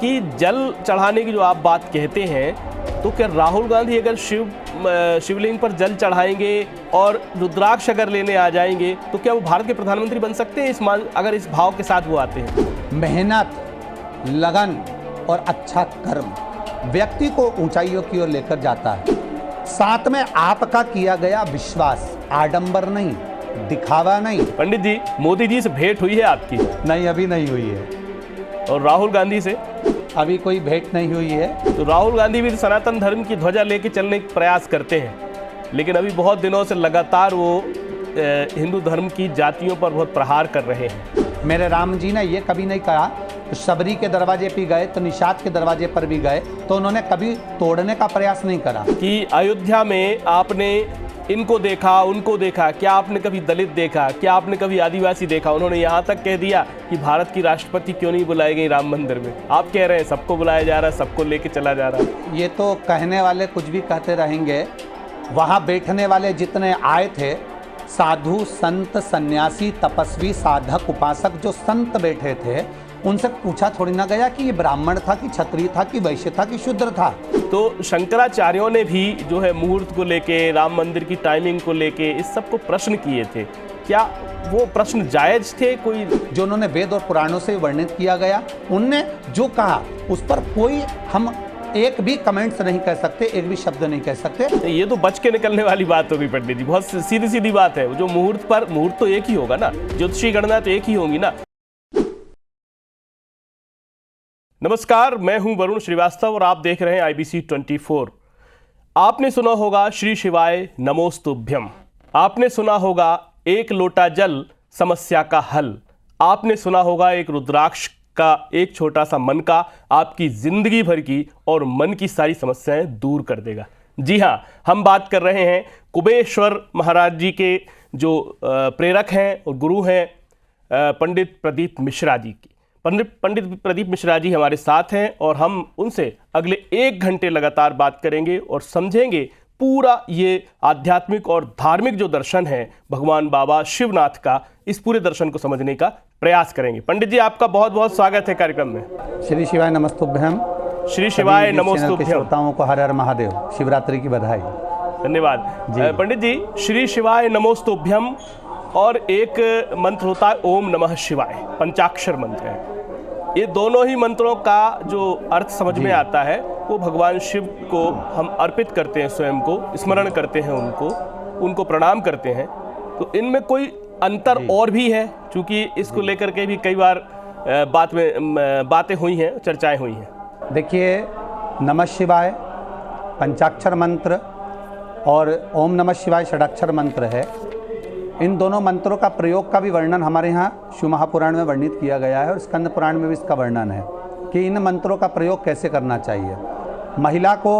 कि जल चढ़ाने की जो आप बात कहते हैं, तो क्या राहुल गांधी अगर शिवलिंग पर जल चढ़ाएंगे और रुद्राक्ष अगर लेने आ जाएंगे तो क्या वो भारत के प्रधानमंत्री बन सकते हैं अगर इस भाव के साथ वो आते हैं? मेहनत, लगन और अच्छा कर्म व्यक्ति को ऊंचाइयों की ओर लेकर जाता है। साथ में आपका किया गया विश्वास, आडंबर नहीं, दिखावा नहीं। पंडित जी, मोदी जी से भेंट हुई है आपकी? नहीं, अभी नहीं हुई है। और राहुल गांधी से? अभी कोई भेंट नहीं हुई है। तो राहुल गांधी भी सनातन धर्म की ध्वजा लेके चलने का प्रयास करते हैं, लेकिन अभी बहुत दिनों से लगातार वो हिंदू धर्म की जातियों पर बहुत प्रहार कर रहे हैं। मेरे राम जी ने ये कभी नहीं कहा तो शबरी के दरवाजे पे गए तो निषाद के दरवाजे पर भी गए, तो उन्होंने कभी तोड़ने का प्रयास नहीं करा। कि अयोध्या में आपने इनको देखा, उनको देखा, क्या आपने कभी दलित देखा, क्या आपने कभी आदिवासी देखा? उन्होंने यहाँ तक कह दिया कि भारत की राष्ट्रपति क्यों नहीं बुलाई गई राम मंदिर में। आप कह रहे हैं सबको बुलाया जा रहा है, सबको लेके चला जा रहा है। ये तो कहने वाले कुछ भी कहते रहेंगे। वहाँ बैठने वाले जितने आए थे, साधु, संत, सन्यासी, तपस्वी, साधक, उपासक, जो संत बैठे थे, उनसे पूछा थोड़ी ना गया कि ये ब्राह्मण था कि क्षत्रिय था कि वैश्य था कि शूद्र था। तो शंकराचार्यों ने भी जो है मुहूर्त को लेके, राम मंदिर की टाइमिंग को लेके इस सब को प्रश्न किए थे। क्या वो प्रश्न जायज थे? कोई जो उन्होंने वेद और पुराणों से वर्णित किया गया, उनने जो कहा उस पर कोई हम एक भी कमेंट्स नहीं कह सकते, एक भी शब्द नहीं कह सकते। ये तो बच के निकलने वाली बात होगी पंडित जी, बहुत सीधी सीधी बात है। जो मुहूर्त तो एक ही होगा ना, ज्योतिषी गणना तो एक ही होंगी ना। नमस्कार, मैं हूं वरुण श्रीवास्तव और आप देख रहे हैं IBC 24। आपने सुना होगा श्री शिवाय नमोस्तुभ्यम, आपने सुना होगा एक लोटा जल समस्या का हल, आपने सुना होगा एक रुद्राक्ष का एक छोटा सा मन का आपकी जिंदगी भर की और मन की सारी समस्याएं दूर कर देगा। जी हाँ, हम बात कर रहे हैं कुबेश्वर महाराज जी के जो प्रेरक हैं और गुरु हैं, पंडित प्रदीप मिश्रा जी की। पंडित प्रदीप मिश्रा जी हमारे साथ हैं और हम उनसे अगले 1 घंटे लगातार बात करेंगे और समझेंगे पूरा ये आध्यात्मिक और धार्मिक जो दर्शन है भगवान बाबा शिवनाथ का, इस पूरे दर्शन को समझने का प्रयास करेंगे। पंडित जी, आपका बहुत बहुत स्वागत है कार्यक्रम में। श्री शिवाय नमस्तुभ्यम। श्री शिवाय नमोस्तुभ्यम। श्रोताओं को हर हर महादेव, शिवरात्रि की बधाई। धन्यवाद पंडित जी। श्री शिवाय नमोस्तुभ्यम और एक मंत्र होता है ओम नमः शिवाय, पंचाक्षर मंत्र है। ये दोनों ही मंत्रों का जो अर्थ समझ में आता है वो भगवान शिव को हम अर्पित करते हैं, स्वयं को स्मरण करते हैं, उनको प्रणाम करते हैं। तो इनमें कोई अंतर और भी है? क्योंकि इसको लेकर के भी कई बार बातें हुई हैं, चर्चाएं हुई हैं। देखिए, नमः शिवाय पंचाक्षर मंत्र और ओम नमः शिवाय षडाक्षर मंत्र है। इन दोनों मंत्रों का प्रयोग का भी वर्णन हमारे यहाँ शिव महापुराण में वर्णित किया गया है और स्कंद पुराण में भी इसका वर्णन है कि इन मंत्रों का प्रयोग कैसे करना चाहिए। महिला को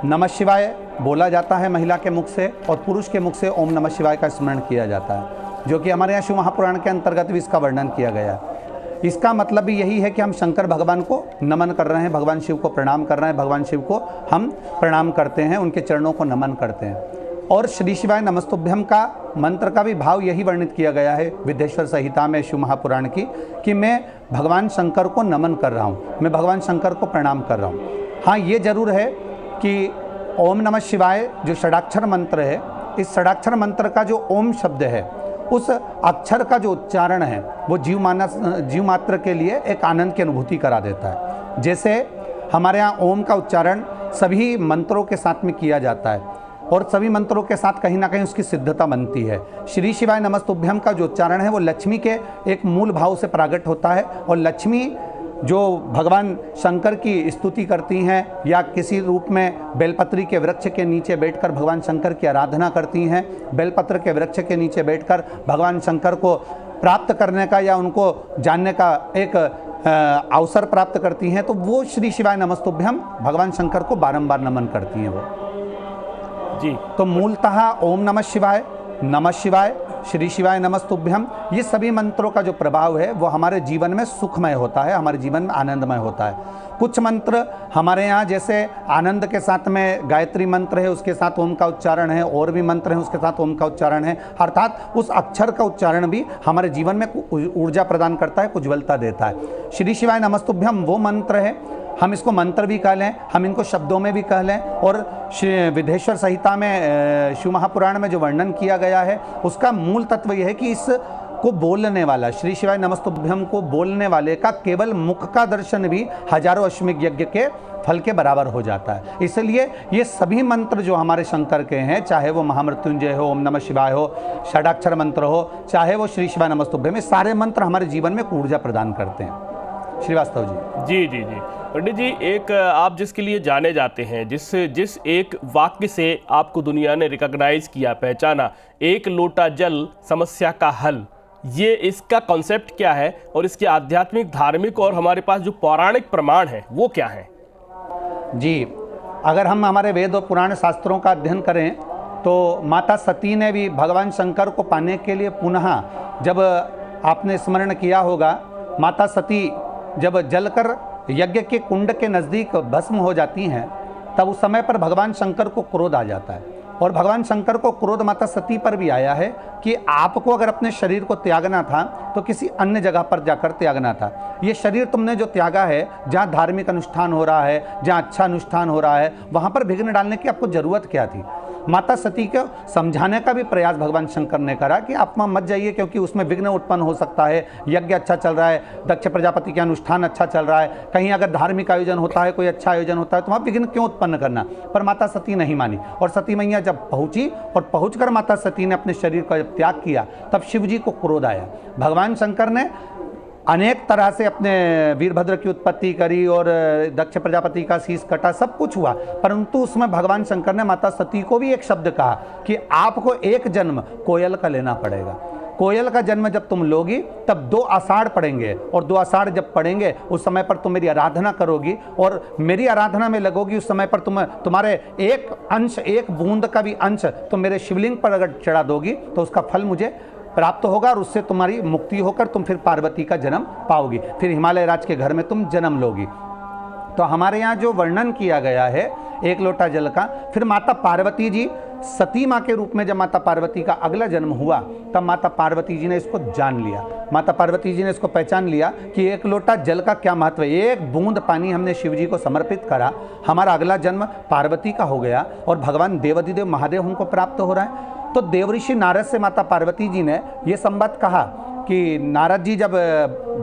नमः शिवाय बोला जाता है महिला के मुख से, और पुरुष के मुख से ओम नमः शिवाय का स्मरण किया जाता है, जो कि हमारे यहाँ शिव महापुराण के अंतर्गत भी इसका वर्णन किया गया है। इसका मतलब भी यही है कि हम शंकर भगवान को नमन कर रहे हैं, भगवान शिव को प्रणाम कर रहे हैं, भगवान शिव को हम प्रणाम करते हैं, उनके चरणों को नमन करते हैं। और श्री शिवाय नमस्तुभ्यम का मंत्र का भी भाव यही वर्णित किया गया है विद्येश्वर संहिता में शिव महापुराण की, कि मैं भगवान शंकर को नमन कर रहा हूँ, मैं भगवान शंकर को प्रणाम कर रहा हूँ। हाँ, ये जरूर है कि ओम नमः शिवाय जो षडाक्षर मंत्र है, इस षडाक्षर मंत्र का जो ओम शब्द है, उस अक्षर का जो उच्चारण है वो जीव मात्र के लिए एक आनंद की अनुभूति करा देता है। जैसे हमारे यहाँ ओम का उच्चारण सभी मंत्रों के साथ में किया जाता है और सभी मंत्रों के साथ कहीं ना कहीं उसकी सिद्धता बनती है। श्री शिवाय नमस्तुभ्यम का जो उच्चारण है वो लक्ष्मी के एक मूल भाव से प्रकट होता है, और लक्ष्मी जो भगवान शंकर की स्तुति करती हैं या किसी रूप में बेलपत्री के वृक्ष के नीचे बैठकर भगवान शंकर की आराधना करती हैं, बेलपत्र के वृक्ष के नीचे बैठकर भगवान शंकर को प्राप्त करने का या उनको जानने का एक अवसर प्राप्त करती हैं, तो वो श्री शिवाय नमस्तुभ्यम भगवान शंकर को बारंबार नमन करती हैं वो जी। तो मूलतः ओम नमः शिवाय, नमः शिवाय, श्री शिवाय नमस्तुभ्यम, ये सभी मंत्रों का जो प्रभाव है वो हमारे जीवन में सुखमय होता है, हमारे जीवन में आनंदमय होता है। कुछ मंत्र हमारे यहाँ जैसे आनंद के साथ में गायत्री मंत्र है, उसके साथ ओम का उच्चारण है, और भी मंत्र हैं उसके साथ ओम का उच्चारण है, अर्थात उस अक्षर का उच्चारण भी हमारे जीवन में ऊर्जा प्रदान करता है, उज्ज्वलता देता है। श्री शिवाय नमस्तुभ्यम वो मंत्र है, हम इसको मंत्र भी कह लें, हम इनको शब्दों में भी कह लें, और विदेश्वर संहिता में शिव महापुराण में जो वर्णन किया गया है उसका मूल तत्व यह है कि इस को बोलने वाला, श्री शिवाय नमस्तुभ्यम को बोलने वाले का केवल मुख का दर्शन भी हजारों अश्वमेध यज्ञ के फल के बराबर हो जाता है। इसलिए ये सभी मंत्र जो हमारे शंकर के हैं, चाहे वो महामृत्युंजय हो, ओम नमः शिवाय हो, षडाक्षर मंत्र हो, चाहे वो श्री शिवाय नमस्तुभ्यम, ये सारे मंत्र हमारे जीवन में ऊर्जा प्रदान करते हैं। श्रीवास्तव जी। जी जी जी पंडित जी, एक आप जिसके लिए जाने जाते हैं, जिस एक वाक्य से आपको दुनिया ने रिकॉग्नाइज किया, पहचाना, एक लोटा जल समस्या का हल, ये इसका कॉन्सेप्ट क्या है और इसके आध्यात्मिक, धार्मिक और हमारे पास जो पौराणिक प्रमाण है वो क्या है? जी, अगर हम हमारे वेद और पुराण शास्त्रों का अध्ययन करें तो माता सती ने भी भगवान शंकर को पाने के लिए पुनः, जब आपने स्मरण किया होगा, माता सती जब जलकर यज्ञ के कुंड के नज़दीक भस्म हो जाती हैं, तब उस समय पर भगवान शंकर को क्रोध आ जाता है, और भगवान शंकर को क्रोध माता सती पर भी आया है कि आपको अगर अपने शरीर को त्यागना था तो किसी अन्य जगह पर जाकर त्यागना था। ये शरीर तुमने जो त्यागा है, जहाँ धार्मिक अनुष्ठान हो रहा है, जहाँ अच्छा अनुष्ठान हो रहा है, वहाँ पर विघ्न डालने की आपको ज़रूरत क्या थी? माता सती को समझाने का भी प्रयास भगवान शंकर ने करा कि आप वहाँ मत जाइए, क्योंकि उसमें विघ्न उत्पन्न हो सकता है। यज्ञ अच्छा चल रहा है, दक्ष प्रजापति के अनुष्ठान अच्छा चल रहा है, कहीं अगर धार्मिक आयोजन होता है, कोई अच्छा आयोजन होता है, तो वहाँ विघ्न क्यों उत्पन्न करना? पर माता सती नहीं मानी, और सती मैया जब पहुँची और पहुँचकर माता सती ने अपने शरीर का जब त्याग किया, तब शिव जी को क्रोध आया। भगवान शंकर ने अनेक तरह से अपने वीरभद्र की उत्पत्ति करी और दक्ष प्रजापति का शीश कटा, सब कुछ हुआ, परंतु उसमें भगवान शंकर ने माता सती को भी एक शब्द कहा कि आपको एक जन्म कोयल का लेना पड़ेगा। कोयल का जन्म जब तुम लोगी तब 2 आषाढ़ पड़ेंगे, और 2 आषाढ़ जब पड़ेंगे उस समय पर तुम मेरी आराधना करोगी और मेरी आराधना में लगोगी। उस समय पर तुम्हारे एक अंश, एक बूंद का भी अंश तुम मेरे शिवलिंग पर अगर चढ़ा दोगी तो उसका फल मुझे प्राप्त होगा, और उससे तुम्हारी मुक्ति होकर तुम फिर पार्वती का जन्म पाओगी, फिर हिमालय राज के घर में तुम जन्म लोगी। तो हमारे यहाँ जो वर्णन किया गया है एक लोटा जल का, फिर माता पार्वती जी सती माँ के रूप में जब माता पार्वती का अगला जन्म हुआ, तब माता पार्वती जी ने इसको जान लिया। माता पार्वती जी ने इसको पहचान लिया कि एक लोटा जल का क्या महत्व है, एक बूंद पानी हमने शिव जी को समर्पित करा, हमारा अगला जन्म पार्वती का हो गया और भगवान देवाधिदेव महादेव हमको प्राप्त हो रहा है। तो देवऋषि नारद से माता पार्वती जी ने ये संवाद कहा कि नारद जी जब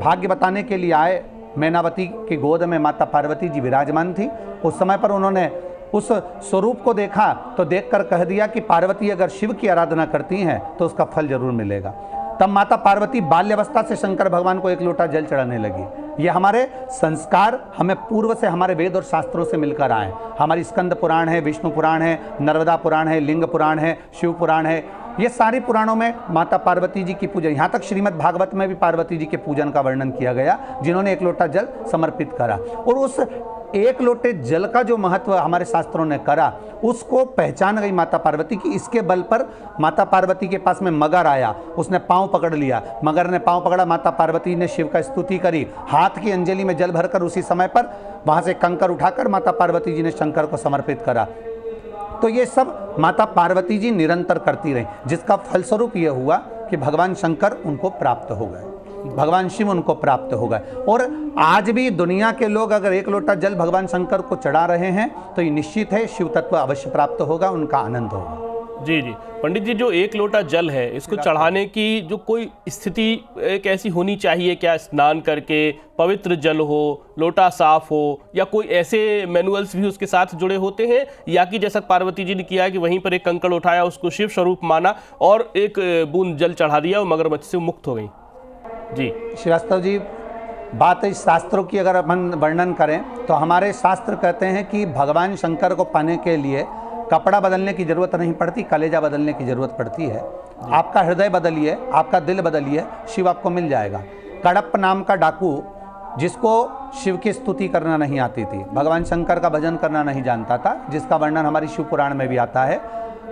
भाग्य बताने के लिए आए, मैनावती की गोद में माता पार्वती जी विराजमान थी, उस समय पर उन्होंने उस स्वरूप को देखा तो देखकर कह दिया कि पार्वती अगर शिव की आराधना करती हैं तो उसका फल जरूर मिलेगा। तब माता पार्वती बाल्यावस्था से शंकर भगवान को एक लोटा जल चढ़ाने लगी। ये हमारे संस्कार हमें पूर्व से हमारे वेद और शास्त्रों से मिलकर आए। हमारी स्कंद पुराण है, विष्णु पुराण है, नर्मदा पुराण है, लिंग पुराण है, शिव पुराण है, ये सारी पुराणों में माता पार्वती जी की पूजा, यहाँ तक श्रीमद् भागवत में भी पार्वती जी के पूजन का वर्णन किया गया, जिन्होंने एक लोटा जल समर्पित करा। और उस एक लोटे जल का जो महत्व हमारे शास्त्रों ने करा, उसको पहचान गई माता पार्वती की। इसके बल पर माता पार्वती के पास में मगर आया, उसने पांव पकड़ लिया, मगर ने पांव पकड़ा, माता पार्वती ने शिव का स्तुति करी, हाथ की अंजलि में जल भरकर उसी समय पर वहां से कंकर उठाकर माता पार्वती जी ने शंकर को समर्पित करा। तो ये सब माता पार्वती जी निरंतर करती रही, जिसका फलस्वरूप ये हुआ कि भगवान शंकर उनको प्राप्त हो गए, भगवान शिव उनको प्राप्त हो गए। और आज भी दुनिया के लोग अगर एक लोटा जल भगवान शंकर को चढ़ा रहे हैं तो ये निश्चित है शिव तत्व अवश्य प्राप्त होगा, उनका आनंद होगा। जी जी पंडित जी, जो एक लोटा जल है इसको चढ़ाने की जो कोई स्थिति एक ऐसी होनी चाहिए क्या? स्नान करके पवित्र जल हो, लोटा साफ हो, या कोई ऐसे मैनुअल्स भी उसके साथ जुड़े होते हैं, या कि जैसा पार्वती जी ने किया है कि वहीं पर एक कंकड़ उठाया, उसको शिव स्वरूप माना और एक बूंद जल चढ़ा दिया और मगरमच्छ से मुक्त हो गई? जी श्रीवास्तव जी, बात इस शास्त्रों की अगर अपन वर्णन करें तो हमारे शास्त्र कहते हैं कि भगवान शंकर को पाने के लिए कपड़ा बदलने की जरूरत नहीं पड़ती, कलेजा बदलने की जरूरत पड़ती है। आपका हृदय बदलिए, आपका दिल बदलिए, शिव आपको मिल जाएगा। कडप्प नाम का डाकू, जिसको शिव की स्तुति करना नहीं आती थी, भगवान शंकर का भजन करना नहीं जानता था, जिसका वर्णन हमारी शिव पुराण में भी आता है,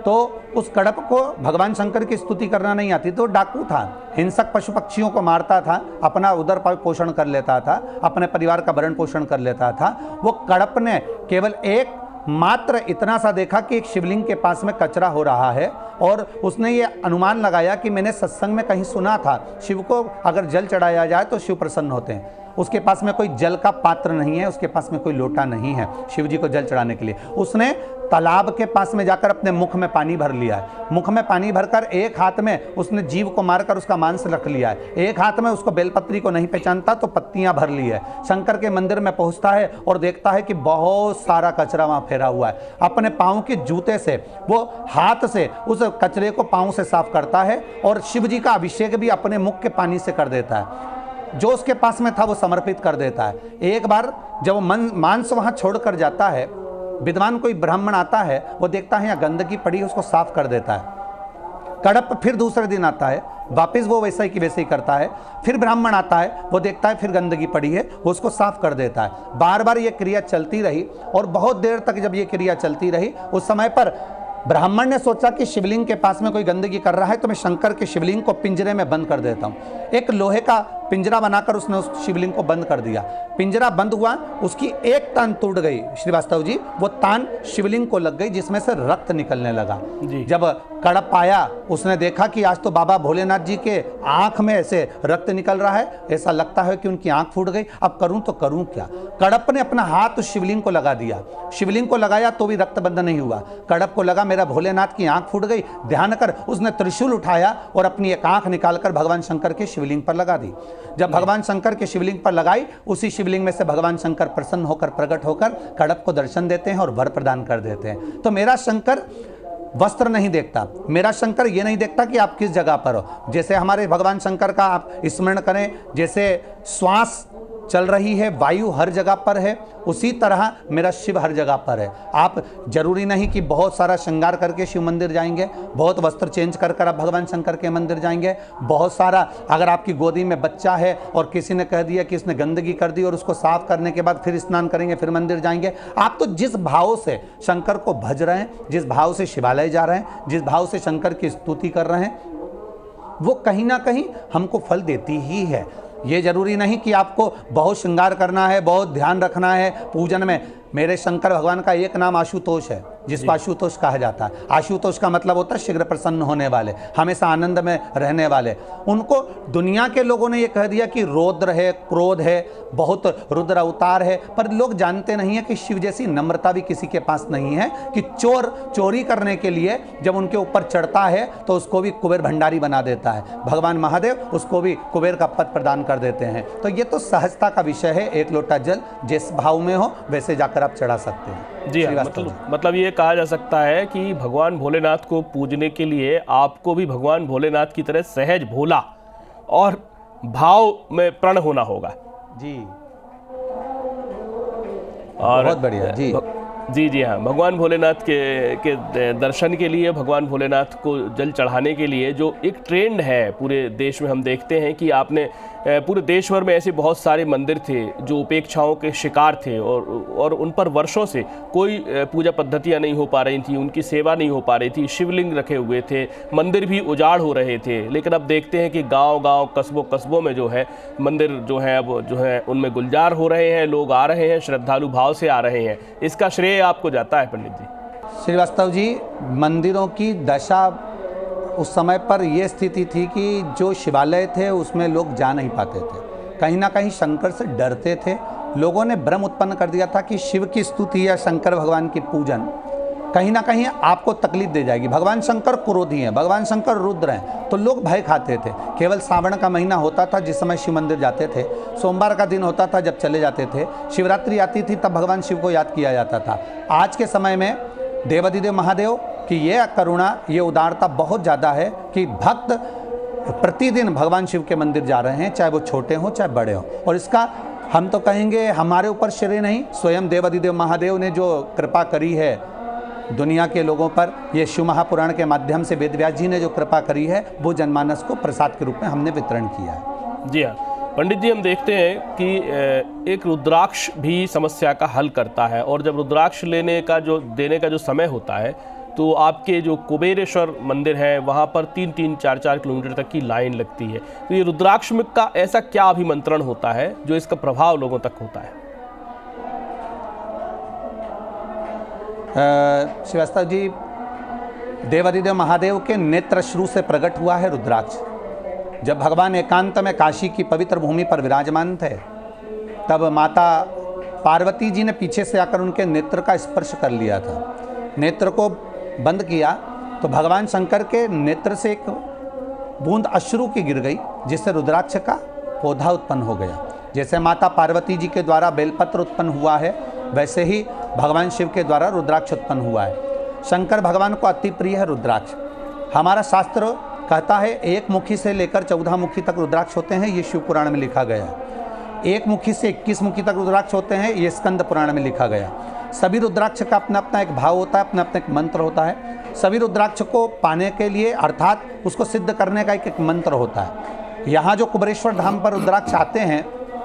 तो उस कड़प को भगवान शंकर की स्तुति करना नहीं आती। तो डाकू था, हिंसक पशु पक्षियों को मारता था, अपना उदर पोषण कर लेता था, अपने परिवार का भरण पोषण कर लेता था। वो कड़प ने केवल एक मात्र इतना सा देखा कि एक शिवलिंग के पास में कचरा हो रहा है, और उसने ये अनुमान लगाया कि मैंने सत्संग में कहीं सुना था शिव को अगर जल चढ़ाया जाए तो शिव प्रसन्न होते हैं। उसके पास में कोई जल का पात्र नहीं है, उसके पास में कोई लोटा नहीं है शिव जी को जल चढ़ाने के लिए। उसने तालाब के पास में जाकर अपने मुख में पानी भर लिया है। मुख में पानी भरकर एक हाथ में उसने जीव को मारकर उसका मांस रख लिया है, एक हाथ में उसको बेलपत्री को नहीं पहचानता तो पत्तियां भर ली है। शंकर के मंदिर में पहुंचता है और देखता है कि बहुत सारा कचरा वहां फेरा हुआ है। अपने पांव के जूते से वो हाथ से उस कचरे को पांव से साफ करता है और शिव जी का अभिषेक भी अपने मुख के पानी से कर देता है। जो उसके पास में था वो समर्पित कर देता है। एक बार जब वो मांस वहां छोड़कर जाता है, विद्वान कोई ब्राह्मण आता है, वो देखता है यहाँ गंदगी पड़ी है, उसको साफ कर देता है। कड़प फिर दूसरे दिन आता है, वापस वो वैसा ही की वैसे ही करता है। फिर ब्राह्मण आता है, वो देखता है फिर गंदगी पड़ी है, वो उसको साफ कर देता है। बार बार ये क्रिया चलती रही और बहुत देर तक जब ये क्रिया चलती रही, उस समय पर ब्राह्मण ने सोचा कि शिवलिंग के पास में कोई गंदगी कर रहा है तो मैं शंकर के शिवलिंग को पिंजरे में बंद कर देता हूँ। एक लोहे का पिंजरा बनाकर उसने उस शिवलिंग को बंद कर दिया। पिंजरा बंद हुआ, उसकी एक तान टूट गई श्रीवास्तव जी, वो तान शिवलिंग को लग गई जिसमें से रक्त निकलने लगा। जब कड़प आया, उसने देखा कि आज तो बाबा भोलेनाथ जी के आंख में ऐसे रक्त निकल रहा है, ऐसा लगता है कि उनकी आंख फूट गई, अब करूं तो करूं क्या। कड़प ने अपना हाथ उस शिवलिंग को लगा दिया, शिवलिंग को लगाया तो भी रक्त बंद नहीं हुआ। कड़प को लगा मेरा भोलेनाथ की आंख फूट गई, ध्यान कर उसने त्रिशूल उठाया और अपनी एक आंख निकालकर भगवान शंकर के शिवलिंग पर लगा दी। जब भगवान शंकर के शिवलिंग पर लगाई, उसी शिवलिंग में से भगवान शंकर प्रसन्न होकर प्रकट होकर कड़प को दर्शन देते हैं और वर प्रदान कर देते हैं। तो मेरा शंकर वस्त्र नहीं देखता, मेरा शंकर ये नहीं देखता कि आप किस जगह पर हो। जैसे हमारे भगवान शंकर का आप स्मरण करें, जैसे श्वास चल रही है, वायु हर जगह पर है, उसी तरह मेरा शिव हर जगह पर है। आप जरूरी नहीं कि बहुत सारा श्रृंगार करके शिव मंदिर जाएंगे, बहुत वस्त्र चेंज कर आप भगवान शंकर के मंदिर जाएंगे, बहुत सारा अगर आपकी गोदी में बच्चा है और किसी ने कह दिया कि इसने गंदगी कर दी और उसको साफ करने के बाद फिर स्नान करेंगे फिर मंदिर जाएंगे। आप तो जिस भाव से शंकर को भज रहे हैं, जिस भाव से शिवालय जा रहे हैं, जिस भाव से शंकर की स्तुति कर रहे हैं, वो कहीं ना कहीं हमको फल देती ही है। ये जरूरी नहीं कि आपको बहुत श्रृंगार करना है, बहुत ध्यान रखना है पूजन में। मेरे शंकर भगवान का एक नाम आशुतोष है, जिसको आशुतोष कहा जाता है। आशुतोष का मतलब होता है शीघ्र प्रसन्न होने वाले, हमेशा आनंद में रहने वाले। उनको दुनिया के लोगों ने ये कह दिया कि रौद्र है, क्रोध है, बहुत रुद्र अवतार है, पर लोग जानते नहीं है कि शिव जैसी नम्रता भी किसी के पास नहीं है कि चोर चोरी करने के लिए जब उनके ऊपर चढ़ता है तो उसको भी कुबेर भंडारी बना देता है। भगवान महादेव उसको भी कुबेर का पद प्रदान कर देते हैं। तो ये तो सहजता का विषय है। एक लोटा जल जिस भाव में हो वैसे जाकर आप चढ़ा सकते हैं। जी हाँ, मतलब ये कहा जा सकता है कि भगवान भोलेनाथ को पूजने के लिए आपको भी भगवान भोलेनाथ की तरह सहज भोला और भाव में प्रण होना होगा। जी और बहुत बढ़िया। जी जी हाँ, भगवान भोलेनाथ के दर्शन के लिए, भगवान भोलेनाथ को जल चढ़ाने के लिए जो एक ट्रेंड है पूरे देश में, हम देखते हैं कि आपने पूरे देश भर में ऐसे बहुत सारे मंदिर थे जो उपेक्षाओं के शिकार थे और उन पर वर्षों से कोई पूजा पद्धतियां नहीं हो पा रही थी, उनकी सेवा नहीं हो पा रही थी, शिवलिंग रखे हुए थे, मंदिर भी उजाड़ हो रहे थे। लेकिन अब देखते हैं कि गांव-गांव, कस्बों में जो है मंदिर जो है अब जो है उनमें गुलजार हो रहे हैं, लोग आ रहे हैं, श्रद्धालु भाव से आ रहे हैं। इसका श्रेय आपको जाता है पंडित जी? श्रीवास्तव जी, मंदिरों की दशा उस समय पर यह स्थिति थी कि जो शिवालय थे उसमें लोग जा नहीं पाते थे, कहीं ना कहीं शंकर से डरते थे। लोगों ने भ्रम उत्पन्न कर दिया था कि शिव की स्तुति या शंकर भगवान की पूजन कहीं ना कहीं आपको तकलीफ दे जाएगी। भगवान शंकर क्रोधी हैं, भगवान शंकर रुद्र हैं, तो लोग भय खाते थे। केवल सावन का महीना होता था जिस समय शिव मंदिर जाते थे, सोमवार का दिन होता था जब चले जाते थे, शिवरात्रि आती थी तब भगवान शिव को याद किया जाता था। आज के समय में देवाधिदेव महादेव की ये करुणा, ये उदारता बहुत ज़्यादा है कि भक्त प्रतिदिन भगवान शिव के मंदिर जा रहे हैं, चाहे वो छोटे हों चाहे बड़े हों। और इसका हम तो कहेंगे हमारे ऊपर श्रेय नहीं, स्वयं देवाधिदेव महादेव ने जो कृपा करी है दुनिया के लोगों पर, ये शिव महापुराण के माध्यम से वेदव्यास जी ने जो कृपा करी है, वो जनमानस को प्रसाद के रूप में हमने वितरण किया है। जी हाँ पंडित जी, हम देखते हैं कि एक रुद्राक्ष भी समस्या का हल करता है, और जब रुद्राक्ष देने का जो समय होता है तो आपके जो कुबेरेश्वर मंदिर है वहाँ पर 3-3, 4-4 किलोमीटर तक की लाइन लगती है। तो ये रुद्राक्ष का ऐसा क्या अभिमंत्रण होता है जो इसका प्रभाव लोगों तक होता है? श्रीवास्तव जी, देवादिदेव महादेव के नेत्रश्रु से प्रकट हुआ है रुद्राक्ष। जब भगवान एकांत में काशी की पवित्र भूमि पर विराजमान थे, तब माता पार्वती जी ने पीछे से आकर उनके नेत्र का स्पर्श कर लिया था। नेत्र को बंद किया तो भगवान शंकर के नेत्र से एक बूंद अश्रु की गिर गई, जिससे रुद्राक्ष का पौधा उत्पन्न हो गया। जैसे माता पार्वती जी के द्वारा बेलपत्र उत्पन्न हुआ है, वैसे ही भगवान शिव के द्वारा रुद्राक्ष उत्पन्न हुआ है। शंकर भगवान को अति प्रिय है रुद्राक्ष। हमारा शास्त्र कहता है 1 मुखी से लेकर 14 मुखी तक रुद्राक्ष होते हैं, ये शिव पुराण में लिखा गया है। 1 मुखी से 21 मुखी तक रुद्राक्ष होते हैं, ये स्कंद पुराण में लिखा गया। सभी रुद्राक्ष का अपना अपना एक भाव होता है, अपना अपना एक मंत्र होता है। सभी रुद्राक्ष को पाने के लिए, अर्थात उसको सिद्ध करने का एक मंत्र होता है। यहाँ जो कुबेरेश्वर धाम पर रुद्राक्ष आते हैं,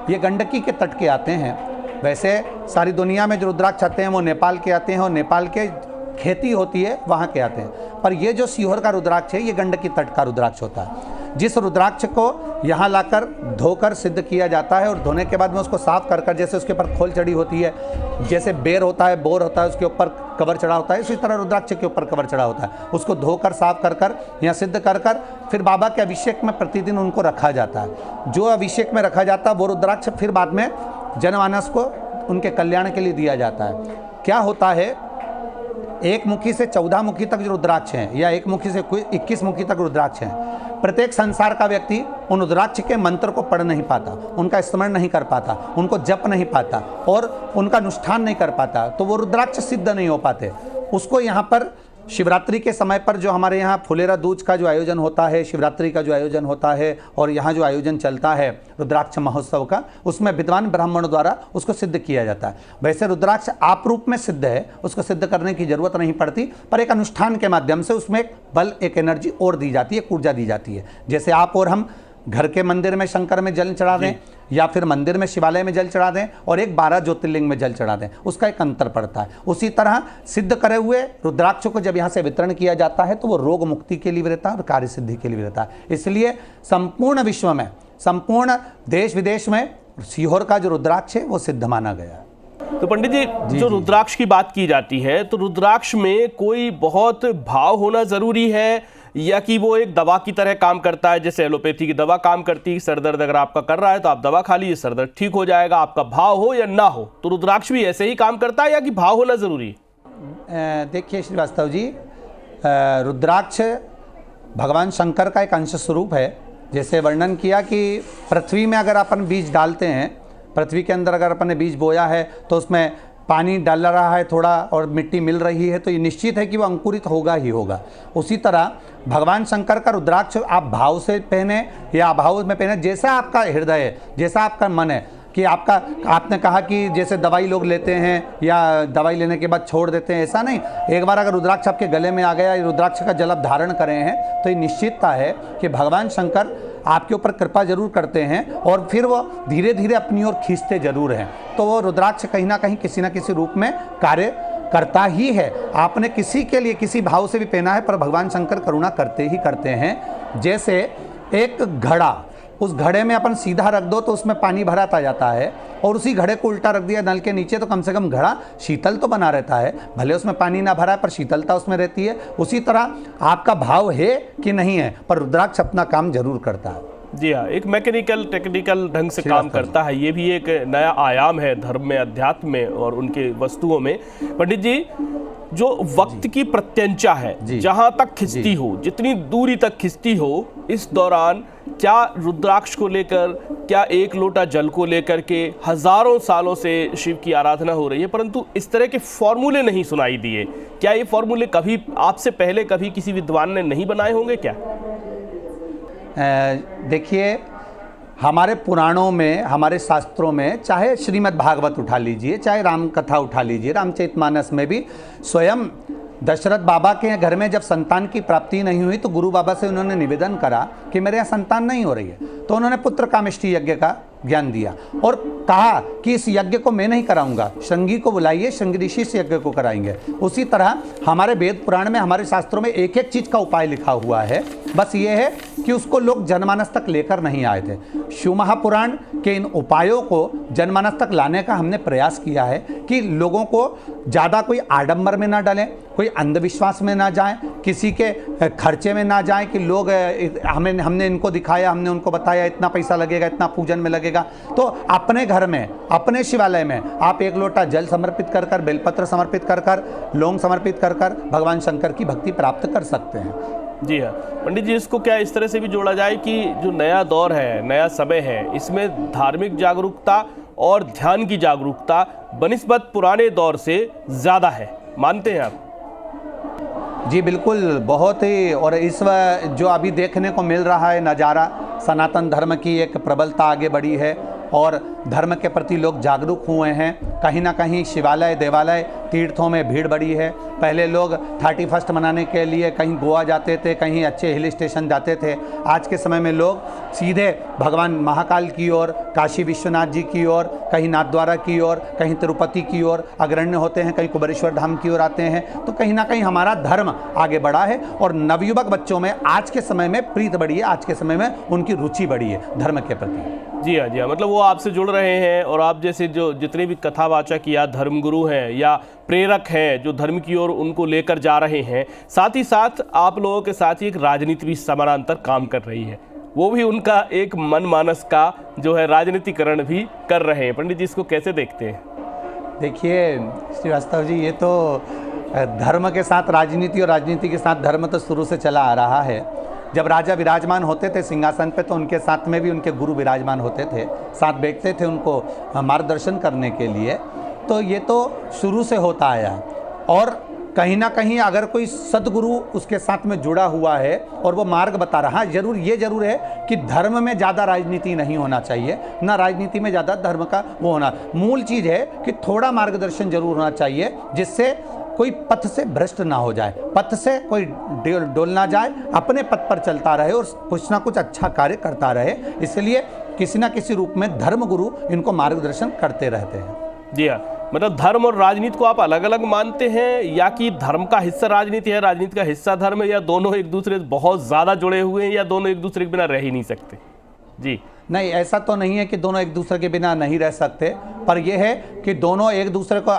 ये गंडकी के तट के आते हैं। वैसे सारी दुनिया में जो रुद्राक्ष आते हैं वो नेपाल के आते हैं, और नेपाल के खेती होती है वहाँ के आते हैं। पर ये जो सीहोर का रुद्राक्ष है, ये गंडकी तट का रुद्राक्ष होता है। जिस रुद्राक्ष को यहाँ लाकर धोकर सिद्ध किया जाता है, और धोने के बाद में उसको साफ कर कर, जैसे उसके ऊपर खोल चढ़ी होती है, जैसे बेर होता है, बोर होता है, उसके ऊपर कवर चढ़ा होता है, इसी तरह रुद्राक्ष के ऊपर कवर चढ़ा होता है। उसको धोकर साफ कर कर यहाँ सिद्ध कर कर फिर बाबा के अभिषेक में प्रतिदिन उनको रखा जाता है। जो अभिषेक में रखा जाता है वो रुद्राक्ष फिर बाद में जनमानस को उनके कल्याण के लिए दिया जाता है। क्या होता है, 1 मुखी से 14 मुखी तक जो रुद्राक्ष हैं, या 1 मुखी से 21 मुखी तक रुद्राक्ष हैं, प्रत्येक संसार का व्यक्ति उन रुद्राक्ष के मंत्र को पढ़ नहीं पाता, उनका स्मरण नहीं कर पाता, उनको जप नहीं पाता और उनका अनुष्ठान नहीं कर पाता, तो वो रुद्राक्ष सिद्ध नहीं हो पाते। उसको यहाँ पर शिवरात्रि के समय पर जो हमारे यहाँ फुलेरा दूज का जो आयोजन होता है, शिवरात्रि का जो आयोजन होता है, और यहाँ जो आयोजन चलता है रुद्राक्ष महोत्सव का, उसमें विद्वान ब्राह्मणों द्वारा उसको सिद्ध किया जाता है। वैसे रुद्राक्ष आप रूप में सिद्ध है, उसको सिद्ध करने की जरूरत नहीं पड़ती, पर एक अनुष्ठान के माध्यम से उसमें एक बल, एक एनर्जी और दी जाती है, एक ऊर्जा दी जाती है। जैसे आप और हम घर के मंदिर में शंकर में जल चढ़ा दें, या फिर मंदिर में शिवालय में जल चढ़ा दें, और एक 12 ज्योतिर्लिंग में जल चढ़ा दें, उसका एक अंतर पड़ता है। उसी तरह सिद्ध करे हुए रुद्राक्ष को जब यहाँ से वितरण किया जाता है तो वो रोग मुक्ति के लिए भी रहता है और कार्य सिद्धि के लिए भी रहता है। इसलिए संपूर्ण विश्व में, संपूर्ण देश विदेश में सीहोर का जो रुद्राक्ष है वो सिद्ध माना गया है। तो पंडित जी, जो रुद्राक्ष की बात की जाती है, तो रुद्राक्ष में कोई बहुत भाव होना जरूरी है, या कि वो एक दवा की तरह काम करता है? जैसे एलोपैथी की दवा काम करती है, सर दर्द अगर आपका कर रहा है तो आप दवा खा लीजिए, सर दर्द ठीक हो जाएगा, आपका भाव हो या ना हो। तो रुद्राक्ष भी ऐसे ही काम करता है, या कि भाव होना जरूरी है? देखिए श्रीवास्तव जी, रुद्राक्ष भगवान शंकर का एक अंश स्वरूप है। जैसे वर्णन किया कि पृथ्वी में अगर अपन बीज डालते हैं, पृथ्वी के अंदर अगर अपन ने बीज बोया है तो उसमें पानी डाल रहा है थोड़ा, और मिट्टी मिल रही है, तो ये निश्चित है कि वो अंकुरित होगा ही होगा। उसी तरह भगवान शंकर का रुद्राक्ष आप भाव से पहने या अभाव में पहने, जैसा आपका हृदय है, जैसा आपका मन है, कि आपने कहा कि जैसे दवाई लोग लेते हैं या दवाई लेने के बाद छोड़ देते हैं, ऐसा नहीं। एक बार अगर रुद्राक्ष आपके गले में आ गया, रुद्राक्ष का जल आप धारण करें हैं, तो ये निश्चितता है कि भगवान शंकर आपके ऊपर कृपा जरूर करते हैं, और फिर वो धीरे धीरे अपनी ओर खींचते जरूर हैं। तो वो रुद्राक्ष कहीं ना कहीं किसी ना किसी रूप में कार्य करता ही है। आपने किसी के लिए किसी भाव से भी पहना है, पर भगवान शंकर करुणा करते ही करते हैं। जैसे एक घड़ा, उस घड़े में अपन सीधा रख दो तो उसमें पानी भराता जाता है, और उसी घड़े को उल्टा रख दिया नल के नीचे तो कम से कम घड़ा शीतल तो बना रहता है, भले उसमें पानी ना भरा है पर शीतलता उसमें रहती है। उसी तरह आपका भाव है कि नहीं है, पर रुद्राक्ष अपना काम जरूर करता है। जी हाँ, एक मैकेनिकल टेक्निकल ढंग से काम करता है। ये भी एक नया आयाम है धर्म में, अध्यात्म में और उनके वस्तुओं में। पंडित जी, जो वक्त की प्रत्यंचा है, जहां तक खिंचती हो, जितनी दूरी तक खिंचती हो, इस दौरान क्या रुद्राक्ष को लेकर, क्या एक लोटा जल को लेकर के हजारों सालों से शिव की आराधना हो रही है, परंतु इस तरह के फॉर्मूले नहीं सुनाई दिए। क्या ये फॉर्मूले कभी आपसे पहले कभी किसी विद्वान ने नहीं बनाए होंगे क्या? देखिए, हमारे पुराणों में, हमारे शास्त्रों में, चाहे श्रीमद् भागवत उठा लीजिए, चाहे राम कथा उठा लीजिए, रामचरितमानस में भी स्वयं दशरथ बाबा के घर में जब संतान की प्राप्ति नहीं हुई तो गुरु बाबा से उन्होंने निवेदन करा कि मेरे यहाँ संतान नहीं हो रही है, तो उन्होंने पुत्र कामेष्टि यज्ञ का ज्ञान दिया। और कहा कि इस यज्ञ को मैं नहीं कराऊंगा, श्रृंगी को बुलाइए, श्रृंगी ऋषि इस यज्ञ को कराएंगे। उसी तरह हमारे वेद पुराण में, हमारे शास्त्रों में एक एक चीज का उपाय लिखा हुआ है। बस ये है कि उसको लोग जनमानस तक लेकर नहीं आए थे। शिव महापुराण के इन उपायों को जनमानस तक लाने का हमने प्रयास किया है कि लोगों को ज़्यादा कोई आडंबर में ना डालें, कोई अंधविश्वास में ना जाएं, किसी के खर्चे में ना जाएं कि लोग हमने इनको दिखाया, हमने उनको बताया इतना पैसा लगेगा, इतना पूजन में लगेगा। तो अपने घर में, अपने शिवालय में आप एक लोटा जल समर्पित कर कर, बेलपत्र समर्पित कर कर, लौंग समर्पित कर कर भगवान शंकर की भक्ति प्राप्त कर सकते हैं। जी हाँ पंडित जी, इसको क्या इस तरह से भी जोड़ा जाए कि जो नया दौर है, नया समय है, इसमें धार्मिक जागरूकता और ध्यान की जागरूकता बनिस्बत पुराने दौर से ज़्यादा है, मानते हैं आप? जी बिल्कुल, बहुत ही। और इस जो अभी देखने को मिल रहा है नज़ारा, सनातन धर्म की एक प्रबलता आगे बढ़ी है और धर्म के प्रति लोग जागरूक हुए हैं। कहीं ना कहीं शिवालय, देवालय, तीर्थों में भीड़ बढ़ी है। पहले लोग 31 मनाने के लिए कहीं गोवा जाते थे, कहीं अच्छे हिल स्टेशन जाते थे। आज के समय में लोग सीधे भगवान महाकाल की ओर, काशी विश्वनाथ जी की ओर, कहीं नाथद्वारा की ओर, कहीं तिरुपति की ओर अग्रण्य होते हैं, कहीं कुबेरेश्वर धाम की ओर आते हैं। तो कहीं ना कहीं हमारा धर्म आगे बढ़ा है और नवयुवक बच्चों में आज के समय में प्रीत बढ़ी है, आज के समय में उनकी रुचि बढ़ी है धर्म के प्रति। जी हाँ, जी हाँ, मतलब वो आपसे जुड़ रहे हैं और आप जैसे जो जितने भी कथावाचक या धर्मगुरु हैं या प्रेरक हैं जो धर्म की ओर उनको लेकर जा रहे हैं, साथ ही साथ आप लोगों के साथ ही एक राजनीति भी समानांतर काम कर रही है, वो भी उनका एक मनमानस का जो है राजनीतिकरण भी कर रहे हैं। पंडित जी, इसको कैसे देखते हैं? देखिए श्रीवास्तव जी, ये तो धर्म के साथ राजनीति और राजनीति के साथ धर्म तो शुरू से चला आ रहा है। जब राजा विराजमान होते थे सिंहासन पे तो उनके साथ में भी उनके गुरु विराजमान होते थे, साथ बैठते थे उनको मार्गदर्शन करने के लिए। तो ये तो शुरू से होता आया और कहीं ना कहीं अगर कोई सदगुरु उसके साथ में जुड़ा हुआ है और वो मार्ग बता रहा है, ये जरूर है कि धर्म में ज़्यादा राजनीति नहीं होना चाहिए, ना राजनीति में ज़्यादा धर्म का वो होना। मूल चीज़ है कि थोड़ा मार्गदर्शन जरूर होना चाहिए जिससे कोई पथ से भ्रष्ट ना हो जाए, पथ से कोई डोल ना जाए, अपने पथ पर चलता रहे और कुछ ना कुछ अच्छा कार्य करता रहे। इसलिए किसी ना किसी रूप में धर्मगुरु इनको मार्गदर्शन करते रहते हैं। जी हाँ, मतलब धर्म और राजनीति को आप अलग अलग मानते हैं या कि धर्म का हिस्सा राजनीति है, राजनीति का हिस्सा धर्म है, या दोनों एक दूसरे से बहुत ज़्यादा जुड़े हुए हैं, या दोनों एक दूसरे के बिना रह ही नहीं सकते? जी नहीं, ऐसा तो नहीं है कि दोनों एक दूसरे के बिना नहीं रह सकते, पर यह है कि दोनों एक दूसरे को,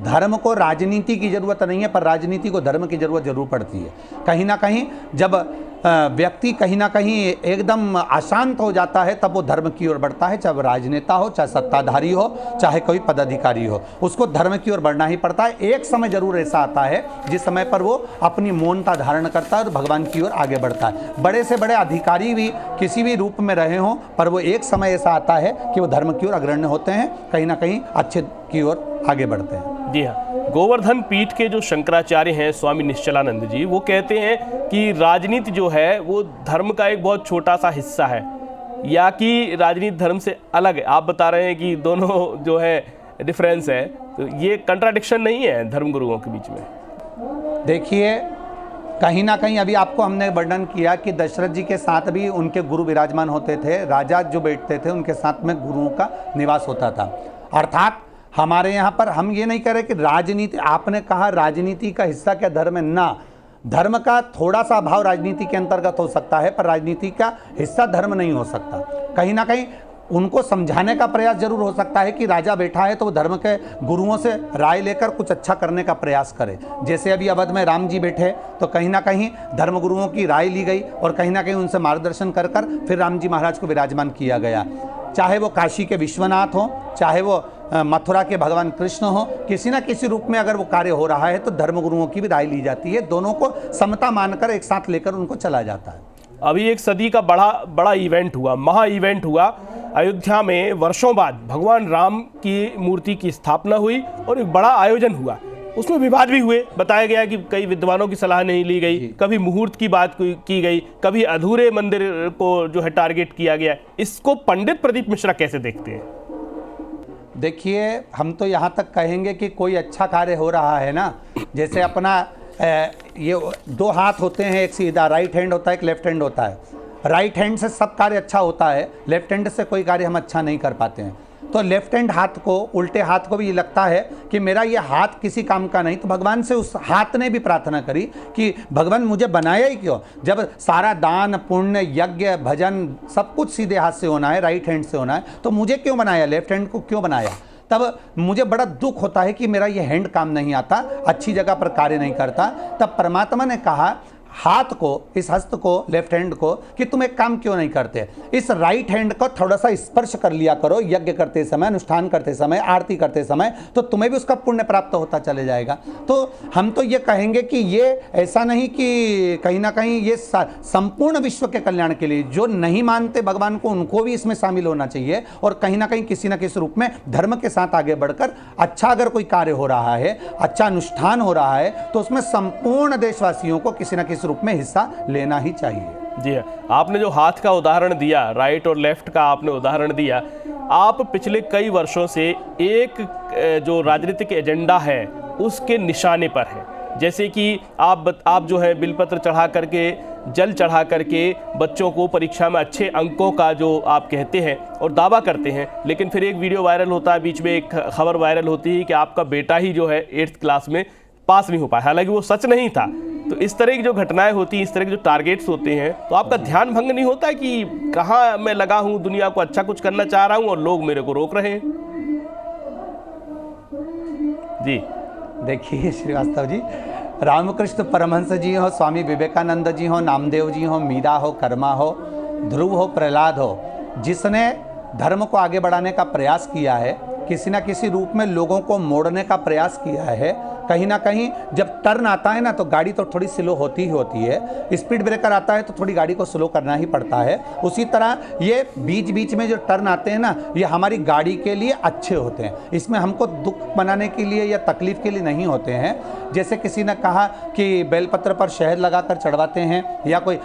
धर्म को राजनीति की ज़रूरत नहीं है पर राजनीति को धर्म की ज़रूरत जरूर पड़ती है। कहीं ना कहीं जब व्यक्ति कहीं ना कहीं एकदम अशांत हो जाता है तब वो धर्म की ओर बढ़ता है, चाहे राजनेता हो, चाहे सत्ताधारी हो, चाहे कोई पदाधिकारी हो, उसको धर्म की ओर बढ़ना ही पड़ता है। एक समय जरूर ऐसा आता है जिस समय पर वो अपनी मौनता धारण करता है और भगवान की ओर आगे बढ़ता है। बड़े से बड़े अधिकारी भी किसी भी रूप में रहे हों पर वो एक समय ऐसा आता है कि वो धर्म की ओर अग्रण्य होते हैं, कहीं ना कहीं अच्छे की ओर आगे बढ़ते हैं। जी हाँ, गोवर्धन पीठ के जो शंकराचार्य हैं स्वामी निश्चलानंद जी, वो कहते हैं कि राजनीति जो है वो धर्म का एक बहुत छोटा सा हिस्सा है, या कि राजनीति धर्म से अलग है। आप बता रहे हैं कि दोनों जो है डिफरेंस है, तो ये कंट्राडिक्शन नहीं है धर्मगुरुओं के बीच में? देखिए, कहीं ना कहीं अभी आपको हमने वर्णन किया कि दशरथ जी के साथ भी उनके गुरु विराजमान होते थे, राजा जो बैठते थे उनके साथ में गुरुओं का निवास होता था। अर्थात हमारे यहाँ पर हम ये नहीं कह रहे कि राजनीति, आपने कहा राजनीति का हिस्सा क्या धर्म है, ना, धर्म का थोड़ा सा अभाव राजनीति के अंतर्गत हो सकता है पर राजनीति का हिस्सा धर्म नहीं हो सकता। कहीं ना कहीं उनको समझाने का प्रयास जरूर हो सकता है कि राजा बैठा है तो वो धर्म के गुरुओं से राय लेकर कुछ अच्छा करने का प्रयास करे। जैसे अभी अवध में राम जी बैठे तो कहीं ना कहीं धर्म गुरुओं की राय ली गई और कहीं ना कहीं उनसे मार्गदर्शन कर कर फिर राम जी महाराज को विराजमान किया गया। चाहे वो काशी के विश्वनाथ हो, चाहे वो मथुरा के भगवान कृष्ण हो, किसी ना किसी रूप में अगर वो कार्य हो रहा है तो धर्मगुरुओं की भी राय ली जाती है, दोनों को समता मानकर एक साथ लेकर उनको चला जाता है। अभी एक सदी का बड़ा इवेंट हुआ, महा इवेंट हुआ। अयोध्या में वर्षों बाद भगवान राम की मूर्ति की स्थापना हुई और एक बड़ा आयोजन हुआ। उसमें विवाद भी हुए, बताया गया कि कई विद्वानों की सलाह नहीं ली गई, कभी मुहूर्त की बात की गई, कभी अधूरे मंदिर को जो है टारगेट किया गया। इसको पंडित प्रदीप मिश्रा कैसे देखते हैं? देखिए, हम तो यहाँ तक कहेंगे कि कोई अच्छा कार्य हो रहा है ना, जैसे अपना ये दो हाथ होते हैं, एक सीधा राइट हैंड होता है, एक लेफ्ट हैंड होता है। राइट हैंड से सब कार्य अच्छा होता है, लेफ्ट हैंड से कोई कार्य हम अच्छा नहीं कर पाते हैं। तो लेफ्ट हैंड हाथ को, उल्टे हाथ को भी ये लगता है कि मेरा ये हाथ किसी काम का नहीं, तो भगवान से उस हाथ ने भी प्रार्थना करी कि भगवान मुझे बनाया ही क्यों, जब सारा दान पुण्य यज्ञ भजन सब कुछ सीधे हाथ से होना है, राइट हैंड से होना है, तो मुझे क्यों बनाया, लेफ्ट हैंड को क्यों बनाया। तब मुझे बड़ा दुख होता है कि मेरा ये हैंड काम नहीं आता, अच्छी जगह पर कार्य नहीं करता। तब परमात्मा ने कहा हाथ को, इस हस्त को, लेफ्ट हैंड को, कि तुम एक काम क्यों नहीं करते, इस राइट हैंड को थोड़ा सा स्पर्श कर लिया करो यज्ञ करते समय, अनुष्ठान करते समय, आरती करते समय, तो तुम्हें भी उसका पुण्य प्राप्त होता चले जाएगा। तो हम तो ये कहेंगे कि ये ऐसा नहीं कि कहीं ना कहीं ये संपूर्ण विश्व के कल्याण के लिए, जो नहीं मानते भगवान को उनको भी इसमें शामिल होना चाहिए, और कहीं ना कहीं किसी न किसी रूप में धर्म के साथ आगे बढ़कर अच्छा अगर कोई कार्य हो रहा है, अच्छा अनुष्ठान हो रहा है, तो उसमें संपूर्ण देशवासियों को किसी न किसी रूप में हिस्सा लेना ही चाहिए। जी हाँ, आपने जो हाथ का उदाहरण दिया, राइट और लेफ्ट का आपने उदाहरण दिया, आप पिछले कई वर्षों से एक जो राजनीतिक एजेंडा है उसके निशाने पर हैं। जैसे कि आप जो है बिलपत्र चढ़ा करके, जल चढ़ा करके बच्चों को परीक्षा में अच्छे अंकों का जो आप कहते हैं और दावा करते हैं, लेकिन फिर एक वीडियो वायरल होता है, बीच में एक खबर वायरल होती है कि आपका बेटा ही जो है 8th क्लास में पास नहीं हो पाया, हालांकि वो सच नहीं था। तो इस तरह की जो घटनाएं होती हैं, इस तरह के जो टारगेट्स होते हैं, तो आपका ध्यान भंग नहीं होता कि कहाँ मैं लगा हूँ, दुनिया को अच्छा कुछ करना चाह रहा हूँ और लोग मेरे को रोक रहे हैं। जी देखिए श्रीवास्तव जी, रामकृष्ण परमहंस जी हो, स्वामी विवेकानंद जी हो, नामदेव जी हो, मीरा हो, कर्मा हो, ध्रुव हो, प्रहलाद हो, जिसने धर्म को आगे बढ़ाने का प्रयास किया है, किसी न किसी रूप में लोगों को मोड़ने का प्रयास किया है। कहीं ना कहीं जब टर्न आता है ना, तो गाड़ी तो थोड़ी स्लो होती ही होती है, स्पीड ब्रेकर आता है तो थोड़ी गाड़ी को स्लो करना ही पड़ता है। उसी तरह ये बीच बीच में जो टर्न आते हैं ना, ये हमारी गाड़ी के लिए अच्छे होते हैं, इसमें हमको दुख मनाने के लिए या तकलीफ के लिए नहीं होते हैं। जैसे किसी ने कहा कि बेलपत्र पर शहद लगाकर चढ़वाते हैं, या कोई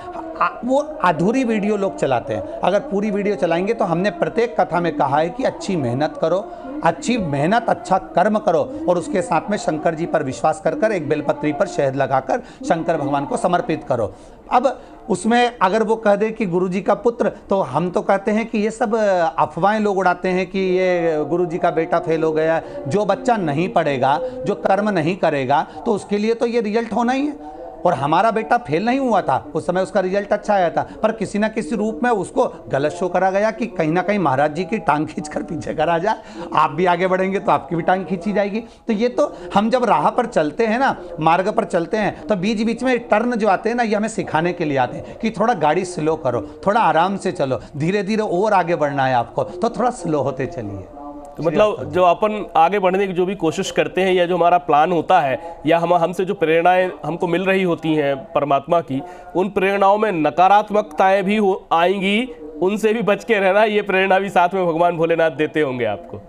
वो अधूरी वीडियो लोग चलाते हैं। अगर पूरी वीडियो चलाएंगे तो हमने प्रत्येक कथा में कहा है कि अच्छी मेहनत करो, अच्छी मेहनत, अच्छा कर्म करो, और उसके साथ में शंकर जी पर विश्वास कर एक बेलपत्री पर शहद लगाकर शंकर भगवान को समर्पित करो। अब उसमें अगर वो कह दे कि गुरु जी का पुत्र, तो हम तो कहते हैं कि ये सब अफवाहें लोग उड़ाते हैं कि ये गुरु जी का बेटा फेल हो गया। जो बच्चा नहीं पढ़ेगा, जो कर्म नहीं करेगा, तो उसके लिए तो ये रिजल्ट होना ही है। और हमारा बेटा फेल नहीं हुआ था, उस समय उसका रिजल्ट अच्छा आया था, पर किसी ना किसी रूप में उसको गलत शो करा गया कि कहीं ना कहीं महाराज जी की टांग खींचकर पीछे करा जाए, आप भी आगे बढ़ेंगे तो आपकी भी टांग खींची जाएगी। तो ये तो हम जब राह पर चलते हैं ना, मार्ग पर चलते हैं, तो बीच बीच में टर्न जो आते हैं ना, ये हमें सिखाने के लिए आते हैं कि थोड़ा गाड़ी स्लो करो, थोड़ा आराम से चलो, धीरे धीरे और आगे बढ़ना है आपको, तो थोड़ा स्लो होते चलिए। तो मतलब जो अपन आगे बढ़ने की जो भी कोशिश करते हैं, या जो हमारा प्लान होता है, या हमसे जो प्रेरणाएं हमको मिल रही होती हैं परमात्मा की, उन प्रेरणाओं में नकारात्मकताएं भी आएंगी, उनसे भी बच के रहना, ये प्रेरणा भी साथ में भगवान भोलेनाथ देते होंगे आपको।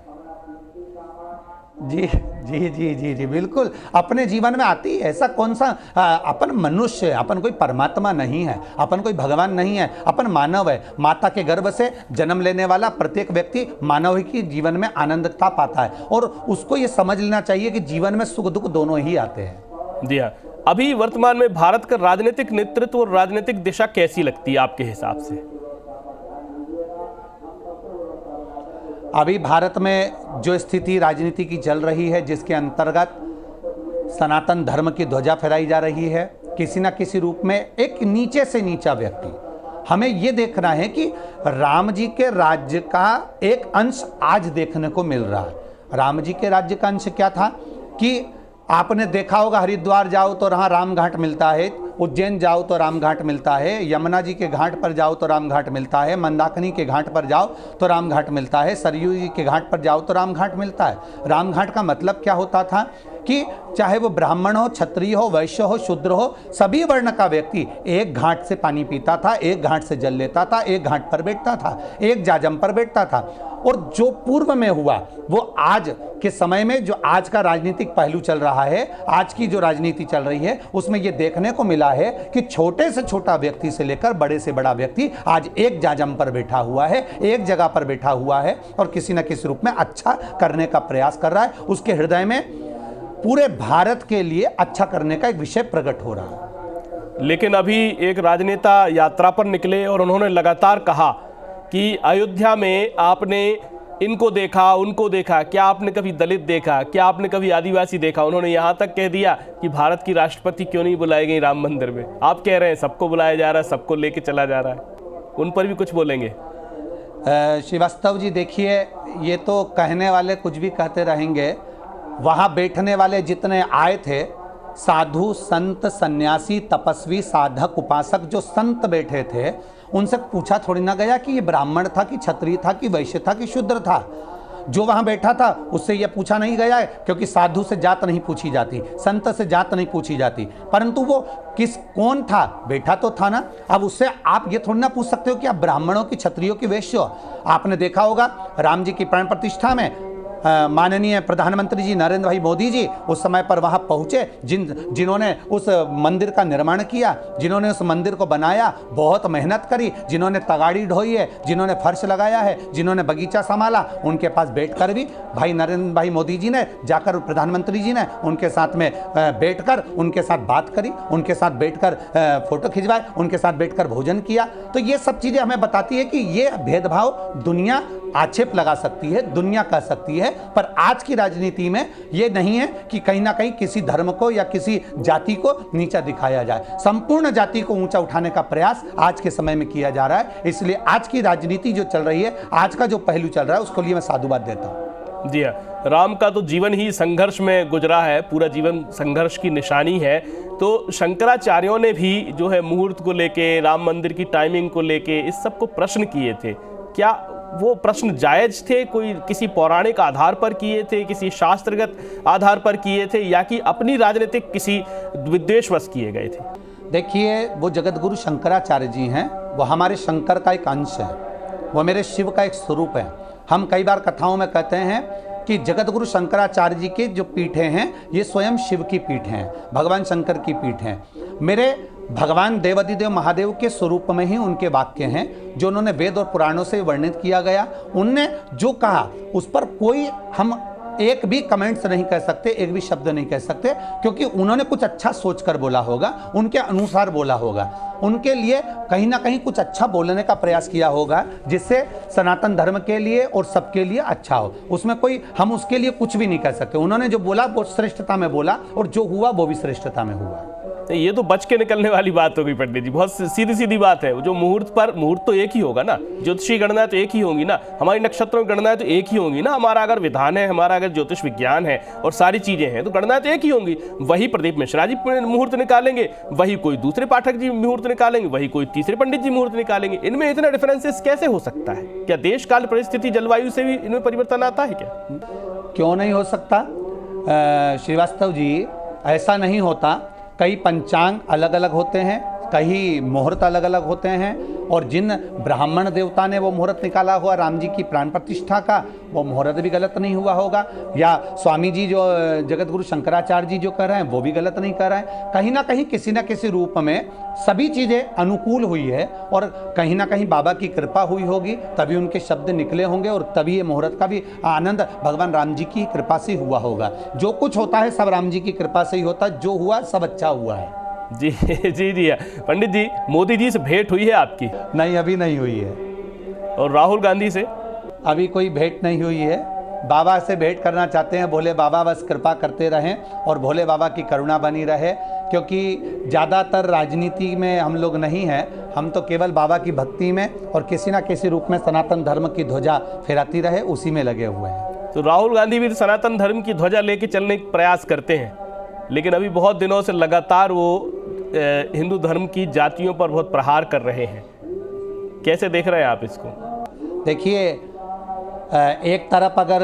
जी जी जी जी जी बिल्कुल, अपने जीवन में आती है। ऐसा कौन सा अपन मनुष्य है, अपन कोई परमात्मा नहीं है, अपन कोई भगवान नहीं है, अपन मानव है। माता के गर्भ से जन्म लेने वाला प्रत्येक व्यक्ति मानव ही की जीवन में आनंदता पाता है, और उसको ये समझ लेना चाहिए कि जीवन में सुख दुख दोनों ही आते हैं। जी हाँ, अभी वर्तमान में भारत का राजनीतिक नेतृत्व और राजनीतिक दिशा कैसी लगती है आपके हिसाब से? अभी भारत में जो स्थिति राजनीति की चल रही है, जिसके अंतर्गत सनातन धर्म की ध्वजा फहराई जा रही है, किसी न किसी रूप में एक नीचे से नीचा व्यक्ति, हमें ये देखना है कि राम जी के राज्य का एक अंश आज देखने को मिल रहा है। राम जी के राज्य का अंश क्या था कि आपने देखा होगा, हरिद्वार जाओ तो वहाँ राम घाट मिलता है, उज्जैन जाओ तो राम घाट मिलता है, यमुना जी के घाट पर जाओ तो राम घाट मिलता है, मंदाकिनी के घाट पर जाओ तो राम घाट मिलता है, सरयू जी के घाट पर जाओ तो राम घाट मिलता है। राम घाट का मतलब क्या होता था कि चाहे वो ब्राह्मण हो, क्षत्रिय हो, वैश्य हो, शूद्र हो, सभी वर्ण का व्यक्ति एक घाट से पानी पीता था, एक घाट से जल लेता था, एक घाट पर बैठता था, एक जाजम पर बैठता था। और जो पूर्व में हुआ वो आज के समय में, जो आज का राजनीतिक पहलू चल रहा है, आज की जो राजनीति चल रही है, उसमें ये देखने को मिला है कि छोटे से छोटा व्यक्ति से लेकर बड़े से बड़ा व्यक्ति आज एक जाजम पर बैठा हुआ है, एक जगह पर बैठा हुआ है, और किसी न किसी रूप में अच्छा करने का प्रयास कर रहा है। उसके हृदय में पूरे भारत के लिए अच्छा करने का एक विषय प्रकट हो रहा है। लेकिन अभी एक राजनेता यात्रा पर निकले और उन्होंने लगातार कहा कि अयोध्या में आपने इनको देखा उनको देखा, क्या आपने कभी दलित देखा, क्या आपने कभी आदिवासी देखा? उन्होंने यहाँ तक कह दिया कि भारत की राष्ट्रपति क्यों नहीं बुलाई गई राम मंदिर में। आप कह रहे हैं सबको बुलाया जा रहा है, सबको लेके चला जा रहा है, उन पर भी कुछ बोलेंगे? श्रीवास्तव जी देखिए, ये तो कहने वाले कुछ भी कहते रहेंगे। वहाँ बैठने वाले जितने आए थे, साधु संत सन्यासी तपस्वी साधक उपासक जो संत बैठे थे, उनसे पूछा थोड़ी ना गया कि ये ब्राह्मण था कि क्षत्रिय था कि वैश्य था कि शूद्र था। जो वहाँ बैठा था उससे यह पूछा नहीं गया है, क्योंकि साधु से जात नहीं पूछी जाती, संत से जात नहीं पूछी जाती, परंतु वो कौन था, बैठा तो था ना। अब उससे आप ये थोड़ी ना पूछ सकते हो कि आप ब्राह्मणों की, क्षत्रियों की, वैश्यों। आपने देखा होगा राम जी की प्राण प्रतिष्ठा में माननीय प्रधानमंत्री जी नरेंद्र भाई मोदी जी उस समय पर वहां पहुंचे, जिन्होंने उस मंदिर का निर्माण किया, जिन्होंने उस मंदिर को बनाया, बहुत मेहनत करी, जिन्होंने तगाड़ी ढोई है, जिन्होंने फर्श लगाया है, जिन्होंने बगीचा संभाला, उनके पास बैठकर भी भाई नरेंद्र भाई मोदी जी ने जाकर, प्रधानमंत्री जी ने उनके साथ में बैठकर उनके साथ बात करी, उनके साथ बैठकर फोटो खिंचवाए, उनके साथ बैठकर भोजन किया। तो ये सब चीज़ें हमें बताती है कि ये भेदभाव दुनिया आक्षेप लगा सकती है, दुनिया कह सकती है, पर आज की राजनीति में ये नहीं है कि कहीं ना कहीं किसी धर्म को या किसी जाति को नीचा दिखाया जाए। संपूर्ण जाति को ऊंचा उठाने का प्रयास आज के समय में किया जा रहा है। इसलिए आज की राजनीति जो चल रही है, आज का जो पहलू चल रहा है, उसको लिए मैं साधुवाद देता हूँ। जी हाँ, राम का तो जीवन ही संघर्ष में गुजरा है, पूरा जीवन संघर्ष की निशानी है। तो शंकराचार्यों ने भी जो है मुहूर्त को लेके, राम मंदिर की टाइमिंग को लेके इस सब को प्रश्न किए थे। क्या वो प्रश्न जायज थे? कोई किसी पौराणिक आधार पर किए थे, किसी शास्त्रगत आधार पर किए थे, या कि अपनी राजनीतिक किसी विद्वेषवश किए गए थे? देखिए, वो जगत गुरु शंकराचार्य जी हैं, वो हमारे शंकर का एक अंश है, वो मेरे शिव का एक स्वरूप है। हम कई बार कथाओं में कहते हैं कि जगत गुरु शंकराचार्य जी की जो पीठें हैं, ये स्वयं शिव की पीठें हैं, भगवान शंकर की पीठ हैं। मेरे भगवान देवाधिदेव महादेव के स्वरूप में ही उनके वाक्य हैं, जो उन्होंने वेद और पुराणों से वर्णित किया गया। उनने जो कहा उस पर कोई हम एक भी कमेंट्स नहीं कह सकते, एक भी शब्द नहीं कह सकते, क्योंकि उन्होंने कुछ अच्छा सोचकर बोला होगा, उनके अनुसार बोला होगा, उनके लिए कहीं ना कहीं कुछ अच्छा बोलने का प्रयास किया होगा, जिससे सनातन धर्म के लिए और सबके लिए अच्छा हो। उसमें कोई, हम उसके लिए कुछ भी नहीं कह सकते। उन्होंने जो बोला वो श्रेष्ठता में बोला, और जो हुआ वो भी श्रेष्ठता में हुआ। ये तो बच के निकलने वाली बात हो गई पंडित जी, बहुत सीधी सीधी बात है। जो मुहूर्त पर, मुहूर्त तो एक ही होगा ना, ज्योतिषी गणना तो एक ही होंगी ना, हमारी नक्षत्रों की गणना तो एक ही होंगी ना, हमारा अगर विधान है, हमारा अगर ज्योतिष विज्ञान है और सारी चीजें हैं, तो गणना तो एक ही होंगी। वही प्रदीप मिश्रा जी मुहूर्त निकालेंगे, वही कोई दूसरे पाठक जी मुहूर्त निकालेंगे, वही कोई तीसरे पंडित जी मुहूर्त निकालेंगे। इनमें इतना डिफरेंसेस कैसे हो सकता है? क्या देश काल परिस्थिति जलवायु से भी इनमें परिवर्तन आता है क्या? क्यों नहीं हो सकता श्रीवास्तव जी, ऐसा नहीं होता। कई पंचांग अलग अलग होते हैं, कई मुहूर्त अलग अलग होते हैं, और जिन ब्राह्मण देवता ने वो मुहूर्त निकाला हुआ राम जी की प्राण प्रतिष्ठा का, वो मुहूर्त भी गलत नहीं हुआ होगा, या स्वामी जी जो जगत गुरु शंकराचार्य जी जो कर रहे हैं वो भी गलत नहीं कर रहे हैं। कहीं ना कहीं किसी न किसी रूप में सभी चीज़ें अनुकूल हुई है, और कहीं ना कहीं बाबा की कृपा हुई होगी, तभी उनके शब्द निकले होंगे, और तभी ये मुहूर्त का भी आनंद भगवान राम जी की कृपा से हुआ होगा। जो कुछ होता है सब राम जी की कृपा से ही होता है, जो हुआ सब अच्छा हुआ है। जी जी जी पंडित जी, मोदी जी से भेंट हुई है आपकी? नहीं, अभी नहीं हुई है। और राहुल गांधी से? अभी कोई भेंट नहीं हुई है। बाबा से भेंट करना चाहते हैं, भोले बाबा बस कृपा करते रहें और भोले बाबा की करुणा बनी रहे, क्योंकि ज़्यादातर राजनीति में हम लोग नहीं हैं, हम तो केवल बाबा की भक्ति में और किसी न किसी रूप में सनातन धर्म की ध्वजा फहराती रहे, उसी में लगे हुए हैं। तो राहुल गांधी भी सनातन धर्म की ध्वजा लेके चलने का प्रयास करते हैं, लेकिन अभी बहुत दिनों से लगातार वो हिंदू धर्म की जातियों पर बहुत प्रहार कर रहे हैं। कैसे देख रहे हैं आप इसको? देखिए, एक तरफ अगर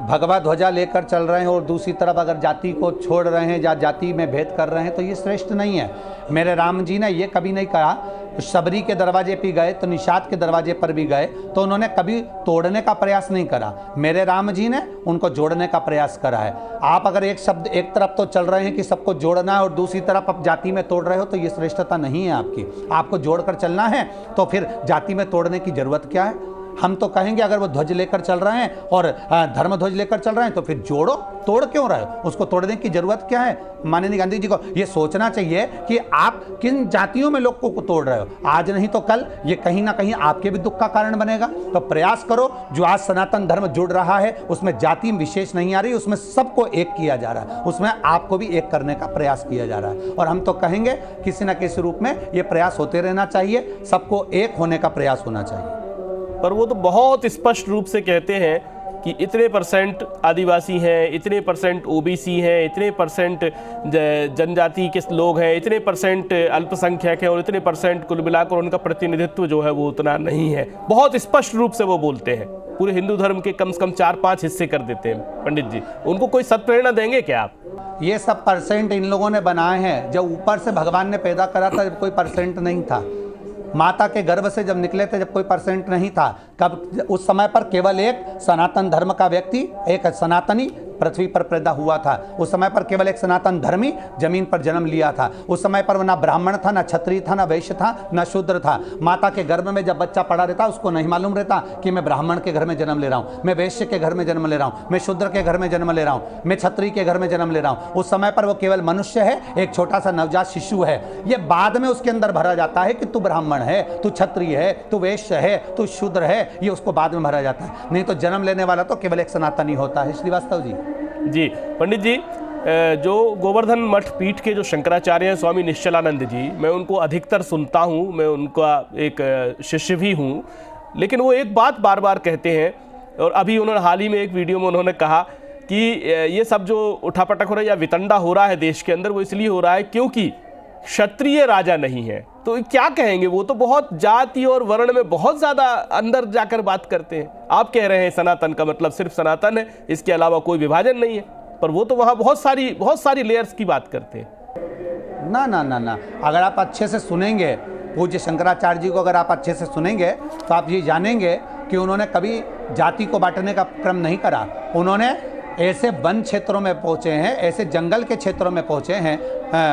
भगवा ध्वजा लेकर चल रहे हैं और दूसरी तरफ अगर जाति को छोड़ रहे हैं या जाति में भेद कर रहे हैं, तो ये श्रेष्ठ नहीं है। मेरे राम जी ने ये कभी नहीं कहा, शबरी के दरवाजे पे गए तो निषाद के दरवाजे पर भी गए, तो उन्होंने कभी तोड़ने का प्रयास नहीं करा। मेरे राम जी ने उनको जोड़ने का प्रयास करा है। आप अगर एक शब्द, एक तरफ तो चल रहे हैं कि सबको जोड़ना है और दूसरी तरफ आप जाति में तोड़ रहे हो, तो ये श्रेष्ठता नहीं है आपकी। आपको जोड़कर चलना है तो फिर जाति में तोड़ने की जरूरत क्या है? हम तो कहेंगे अगर वो ध्वज लेकर चल रहे हैं और धर्म ध्वज लेकर चल रहे हैं तो फिर जोड़ो, तोड़ क्यों रहे हो? उसको तोड़ने की जरूरत क्या है? माननीय गांधी जी को ये सोचना चाहिए कि आप किन जातियों में लोगों को तोड़ रहे हो। आज नहीं तो कल ये कहीं ना कहीं आपके भी दुख का कारण बनेगा। तो प्रयास करो, जो आज सनातन धर्म जुड़ रहा है उसमें जाति विशेष नहीं आ रही, उसमें सबको एक किया जा रहा है, उसमें आपको भी एक करने का प्रयास किया जा रहा है। और हम तो कहेंगे किसी न किसी रूप में ये प्रयास होते रहना चाहिए, सबको एक होने का प्रयास होना चाहिए। पर वो तो बहुत स्पष्ट रूप से कहते हैं कि इतने परसेंट आदिवासी हैं, इतने परसेंट ओबीसी हैं, इतने परसेंट जनजाति के लोग हैं, इतने परसेंट अल्पसंख्यक हैं और इतने परसेंट कुल मिलाकर उनका प्रतिनिधित्व जो है वो उतना नहीं है। बहुत स्पष्ट रूप से वो बोलते हैं। पूरे हिंदू धर्म के कम से कम 4-5 हिस्से कर देते हैं पंडित जी। उनको कोई सत्प्रेरणा देंगे क्या आप? ये सब परसेंट इन लोगों ने बनाए हैं। जब ऊपर से भगवान ने पैदा करा था जब कोई परसेंट नहीं था, माता के गर्भ से जब निकले थे जब कोई परसेंट नहीं था, कब उस समय पर केवल एक सनातन धर्म का व्यक्ति, एक सनातनी पृथ्वी पर पैदा हुआ था। उस समय पर केवल एक सनातन धर्मी जमीन पर जन्म लिया था। उस समय पर ना ब्राह्मण था, ना क्षत्रिय था, ना वैश्य था, ना शूद्र था। माता के गर्भ में जब बच्चा पड़ा रहता उसको नहीं मालूम रहता कि मैं ब्राह्मण के घर में जन्म ले रहा हूँ, मैं वैश्य के घर में जन्म ले रहा हूँ, मैं शूद्र के घर में जन्म ले रहा हूँ, मैं क्षत्रिय के घर में जन्म ले रहा हूँ। उस समय पर वो केवल मनुष्य है, एक छोटा सा नवजात शिशु है। ये बाद में उसके अंदर भरा जाता है कि तू ब्राह्मण है, तू क्षत्रिय है, तू वैश्य है, तू शूद्र है, ये उसको बाद में भरा जाता है। नहीं तो जन्म लेने वाला तो केवल एक सनातनी होता है। श्रीवास्तव जी। जी पंडित जी, जो गोवर्धन मठ पीठ के जो शंकराचार्य हैं स्वामी निश्चलानंद जी, मैं उनको अधिकतर सुनता हूँ, मैं उनका एक शिष्य भी हूँ, लेकिन वो एक बात बार बार कहते हैं और अभी उन्होंने हाल ही में एक वीडियो में उन्होंने कहा कि ये सब जो उठापटक हो रहा है या वितंडा हो रहा है देश के अंदर, वो इसलिए हो रहा है क्योंकि क्षत्रिय राजा नहीं है। तो क्या कहेंगे? वो तो बहुत जाति और वर्ण में बहुत ज़्यादा अंदर जाकर बात करते हैं। आप कह रहे हैं सनातन का मतलब सिर्फ सनातन है, इसके अलावा कोई विभाजन नहीं है, पर वो तो वहाँ बहुत सारी लेयर्स की बात करते हैं। ना ना ना ना, अगर आप अच्छे से सुनेंगे पूज्य शंकराचार्य जी को, अगर आप अच्छे से सुनेंगे तो आप ये जानेंगे कि उन्होंने कभी जाति को बांटने का क्रम नहीं करा। उन्होंने ऐसे वन क्षेत्रों में पहुँचे हैं, ऐसे जंगल के क्षेत्रों में पहुँचे हैं।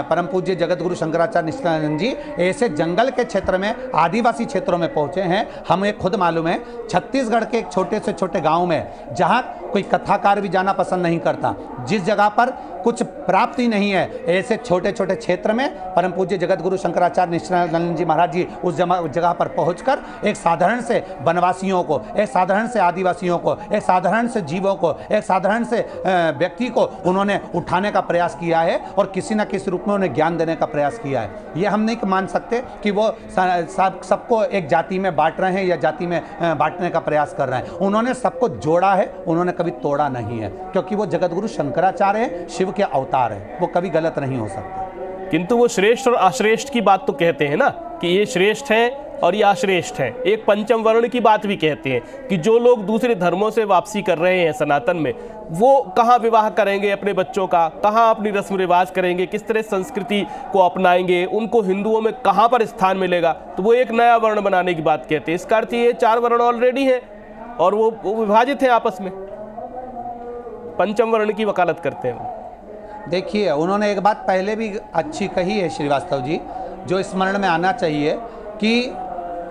परम पूज्य जगत गुरु शंकराचार्य निश्चलानंद जी ऐसे जंगल के क्षेत्र में, आदिवासी क्षेत्रों में पहुँचे हैं। हमें खुद मालूम है छत्तीसगढ़ के एक छोटे से छोटे गांव में, जहां कोई कथाकार भी जाना पसंद नहीं करता, जिस जगह पर कुछ प्राप्ति नहीं है, ऐसे छोटे छोटे क्षेत्र में परम पूज्य जगत गुरु शंकराचार्य निश्चलानंद जी महाराज जी उस जगह पर पहुंचकर एक साधारण से वनवासियों को, एक साधारण से आदिवासियों को, एक साधारण से जीवों को, एक साधारण से व्यक्ति को उन्होंने उठाने का प्रयास किया है और किसी न किसी रूप में उन्हें ज्ञान देने का प्रयास किया है। ये हम नहीं मान सकते कि वो सबको एक जाति में बांट रहे हैं या जाति में बांटने का प्रयास कर रहे हैं। उन्होंने सबको जोड़ा है, उन्होंने कभी तोड़ा नहीं है, क्योंकि वो जगत गुरु शंकराचार्य है, शिव के अवतार है, वो कभी गलत नहीं हो सकते। किंतु वो श्रेष्ठ और अश्रेष्ठ की बात तो कहते हैं ना, कि ये श्रेष्ठ है और ये अश्रेष्ठ है। एक पंचम वर्ण की बात भी कहते हैं कि जो लोग दूसरे धर्मों से वापसी कर रहे हैं सनातन में, वो कहाँ विवाह करेंगे अपने बच्चों का, कहाँ अपनी रस्म रिवाज करेंगे, किस तरह संस्कृति को अपनाएंगे, उनको हिंदुओं में कहाँ पर स्थान मिलेगा। तो वो एक नया वर्ण बनाने की बात कहते हैं। इसका अर्थ ये 4 वर्ण ऑलरेडी हैं और वो विभाजित हैं आपस में, पंचम वर्ण की वकालत करते हैं। देखिए, उन्होंने एक बात पहले भी अच्छी कही है श्रीवास्तव जी, जो स्मरण में आना चाहिए कि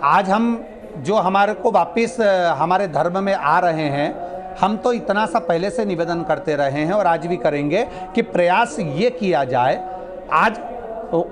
आज हम जो हमारे को वापस हमारे धर्म में आ रहे हैं, हम तो इतना सा पहले से निवेदन करते रहे हैं और आज भी करेंगे कि प्रयास ये किया जाए, आज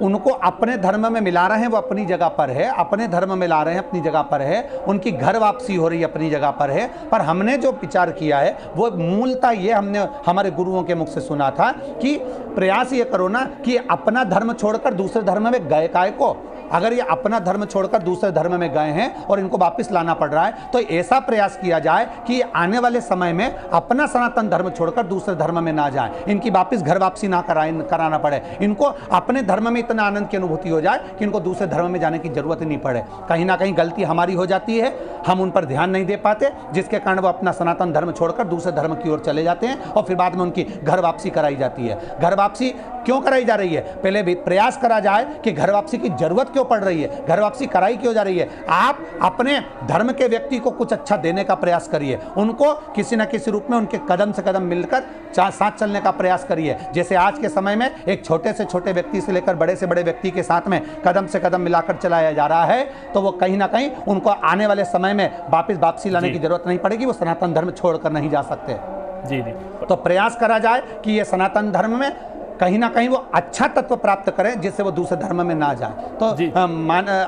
उनको अपने धर्म में मिला रहे हैं, वो अपनी जगह पर है, अपने धर्म में ला रहे हैं, अपनी जगह पर है, उनकी घर वापसी हो रही है, अपनी जगह पर है। पर हमने जो विचार किया है वो मूलतः ये हमने हमारे गुरुओं के मुख से सुना था कि प्रयास ये करो ना कि अपना धर्म छोड़कर दूसरे धर्म में गए काय को। अगर ये अपना धर्म छोड़कर दूसरे धर्म में गए हैं और इनको वापस लाना पड़ रहा है, तो ऐसा प्रयास किया जाए कि आने वाले समय में अपना सनातन धर्म छोड़कर दूसरे धर्म में ना जाए, इनकी वापस घर वापसी ना कराना पड़े, इनको अपने धर्म में इतना आनंद की अनुभूति हो जाए कि इनको दूसरे धर्म में जाने की जरूरत नहीं पड़े। कहीं ना कहीं गलती हमारी हो जाती है, हम उन पर ध्यान नहीं दे पाते, जिसके कारण वो अपना सनातन धर्म छोड़कर दूसरे धर्म की ओर चले जाते हैं और फिर बाद में उनकी घर वापसी कराई जाती है। घर वापसी क्यों कराई जा रही है? पहले भी प्रयास करा जाए कि घर वापसी की जरूरत क्यों पड़ रही है, घर वापसी कराई क्यों जा रही है। आप अपने धर्म के व्यक्ति को कुछ अच्छा देने का प्रयास करिए, उनको किसी न किसी रूप में उनके कदम से कदम मिलकर साथ चलने का प्रयास करिए। जैसे आज के समय में एक छोटे से छोटे व्यक्ति से लेकर बड़े से बड़े व्यक्ति के साथ में कदम से कदम मिलाकर चलाया जा रहा है, तो वो कहीं ना कहीं उनको आने वाले समय में वापसी लाने की जरूरत नहीं पड़ेगी, वो सनातन धर्म छोड़कर नहीं जा सकते। जी जी। तो प्रयास करा जाए कि ये सनातन धर्म में कहीं ना कहीं वो अच्छा तत्व प्राप्त करें, जिससे वो दूसरे धर्म में ना जाए। तो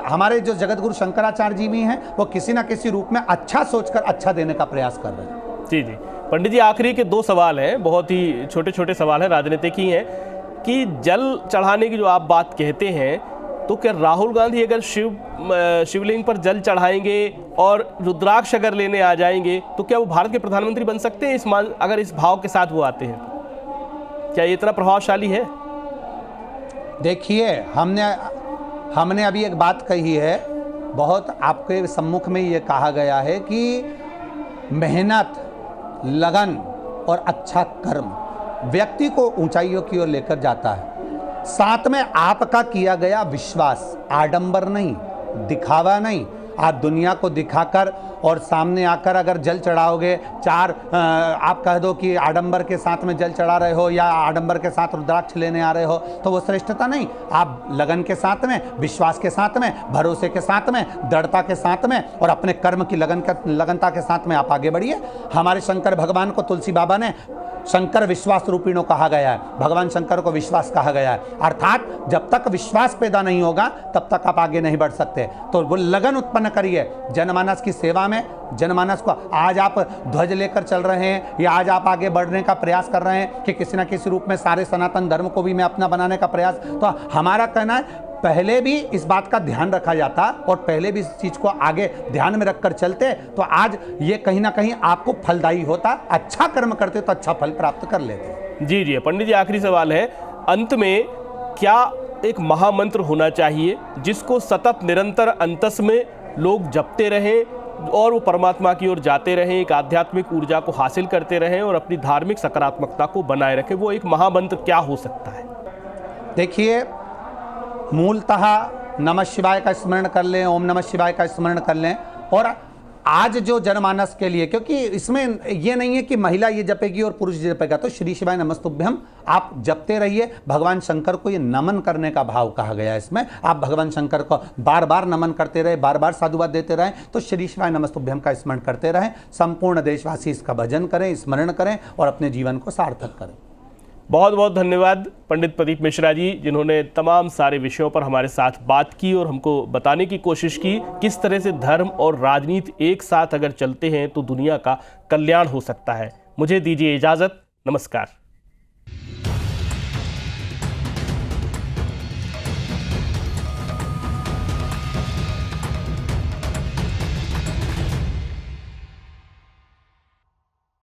हमारे जो जगत गुरु शंकराचार्य जी भी हैं, वो किसी ना किसी रूप में अच्छा सोचकर अच्छा देने का प्रयास कर रहे हैं। जी जी। पंडित जी, आखिरी के 2 सवाल हैं, बहुत ही छोटे छोटे सवाल हैं, राजनीतिक ही हैं, कि जल चढ़ाने की जो आप बात कहते हैं, तो क्या राहुल गांधी अगर शिवलिंग पर जल चढ़ाएंगे और रुद्राक्ष अगर लेने आ जाएंगे, तो क्या वो भारत के प्रधानमंत्री बन सकते हैं अगर इस भाव के साथ वो आते हैं? क्या ये इतना प्रभावशाली है? देखिए, हमने अभी एक बात कही है, बहुत आपके सम्मुख में ये कहा गया है कि मेहनत, लगन और अच्छा कर्म व्यक्ति को ऊंचाइयों की ओर लेकर जाता है। साथ में आपका किया गया विश्वास, आडंबर नहीं, दिखावा नहीं। आप दुनिया को दिखाकर और सामने आकर अगर जल चढ़ाओगे, आप कह दो कि आडंबर के साथ में जल चढ़ा रहे हो या आडंबर के साथ रुद्राक्ष लेने आ रहे हो, तो वो श्रेष्ठता नहीं। आप लगन के साथ में, विश्वास के साथ में, भरोसे के साथ में, दृढ़ता के साथ में और अपने कर्म की लगनता के साथ में आप आगे बढ़िए। हमारे शंकर भगवान को तुलसी बाबा ने शंकर विश्वास रूपिणों कहा गया है, भगवान शंकर को विश्वास कहा गया है। अर्थात जब तक विश्वास पैदा नहीं होगा तब तक आप आगे नहीं बढ़ सकते। तो वो लगन उत्पन्न करिए जनमानस की सेवा में। जनमानस को आज आप ध्वज लेकर चल रहे हैं या आज आप आगे बढ़ने का प्रयास कर रहे हैं कि किसी न किसी रूप में सारे सनातन धर्म को भी मैं अपना बनाने का प्रयास, तो हमारा कहना है पहले भी इस बात का ध्यान रखा जाता और पहले भी इस चीज़ को आगे ध्यान में रखकर चलते, तो आज ये कहीं ना कहीं आपको फलदायी होता। अच्छा कर्म करते तो अच्छा फल प्राप्त कर लेते। जी जी। पंडित जी, आखिरी सवाल है, अंत में क्या एक महामंत्र होना चाहिए जिसको सतत निरंतर अंतस में लोग जपते रहें और वो परमात्मा की ओर जाते रहें, एक आध्यात्मिक ऊर्जा को हासिल करते रहें और अपनी धार्मिक सकारात्मकता को बनाए रखें? वो एक महामंत्र क्या हो सकता है? देखिए, मूलतः नमः शिवाय का स्मरण कर लें, ओम नमः शिवाय का स्मरण कर लें। और आज जो जनमानस के लिए, क्योंकि इसमें ये नहीं है कि महिला ये जपेगी और पुरुष जपेगा, तो श्री शिवाय नमस्तुभ्यम आप जपते रहिए। भगवान शंकर को ये नमन करने का भाव कहा गया है। इसमें आप भगवान शंकर को बार बार नमन करते रहे, बार बार साधुवाद देते रहें, तो श्री शिवाय नमस्तुभ्यम का स्मरण करते रहें। संपूर्ण देशवासी इसका भजन करें, स्मरण करें और अपने जीवन को सार्थक करें। बहुत बहुत धन्यवाद पंडित प्रदीप मिश्रा जी, जिन्होंने तमाम सारे विषयों पर हमारे साथ बात की और हमको बताने की कोशिश की किस तरह से धर्म और राजनीति एक साथ अगर चलते हैं तो दुनिया का कल्याण हो सकता है। मुझे दीजिए इजाज़त। नमस्कार।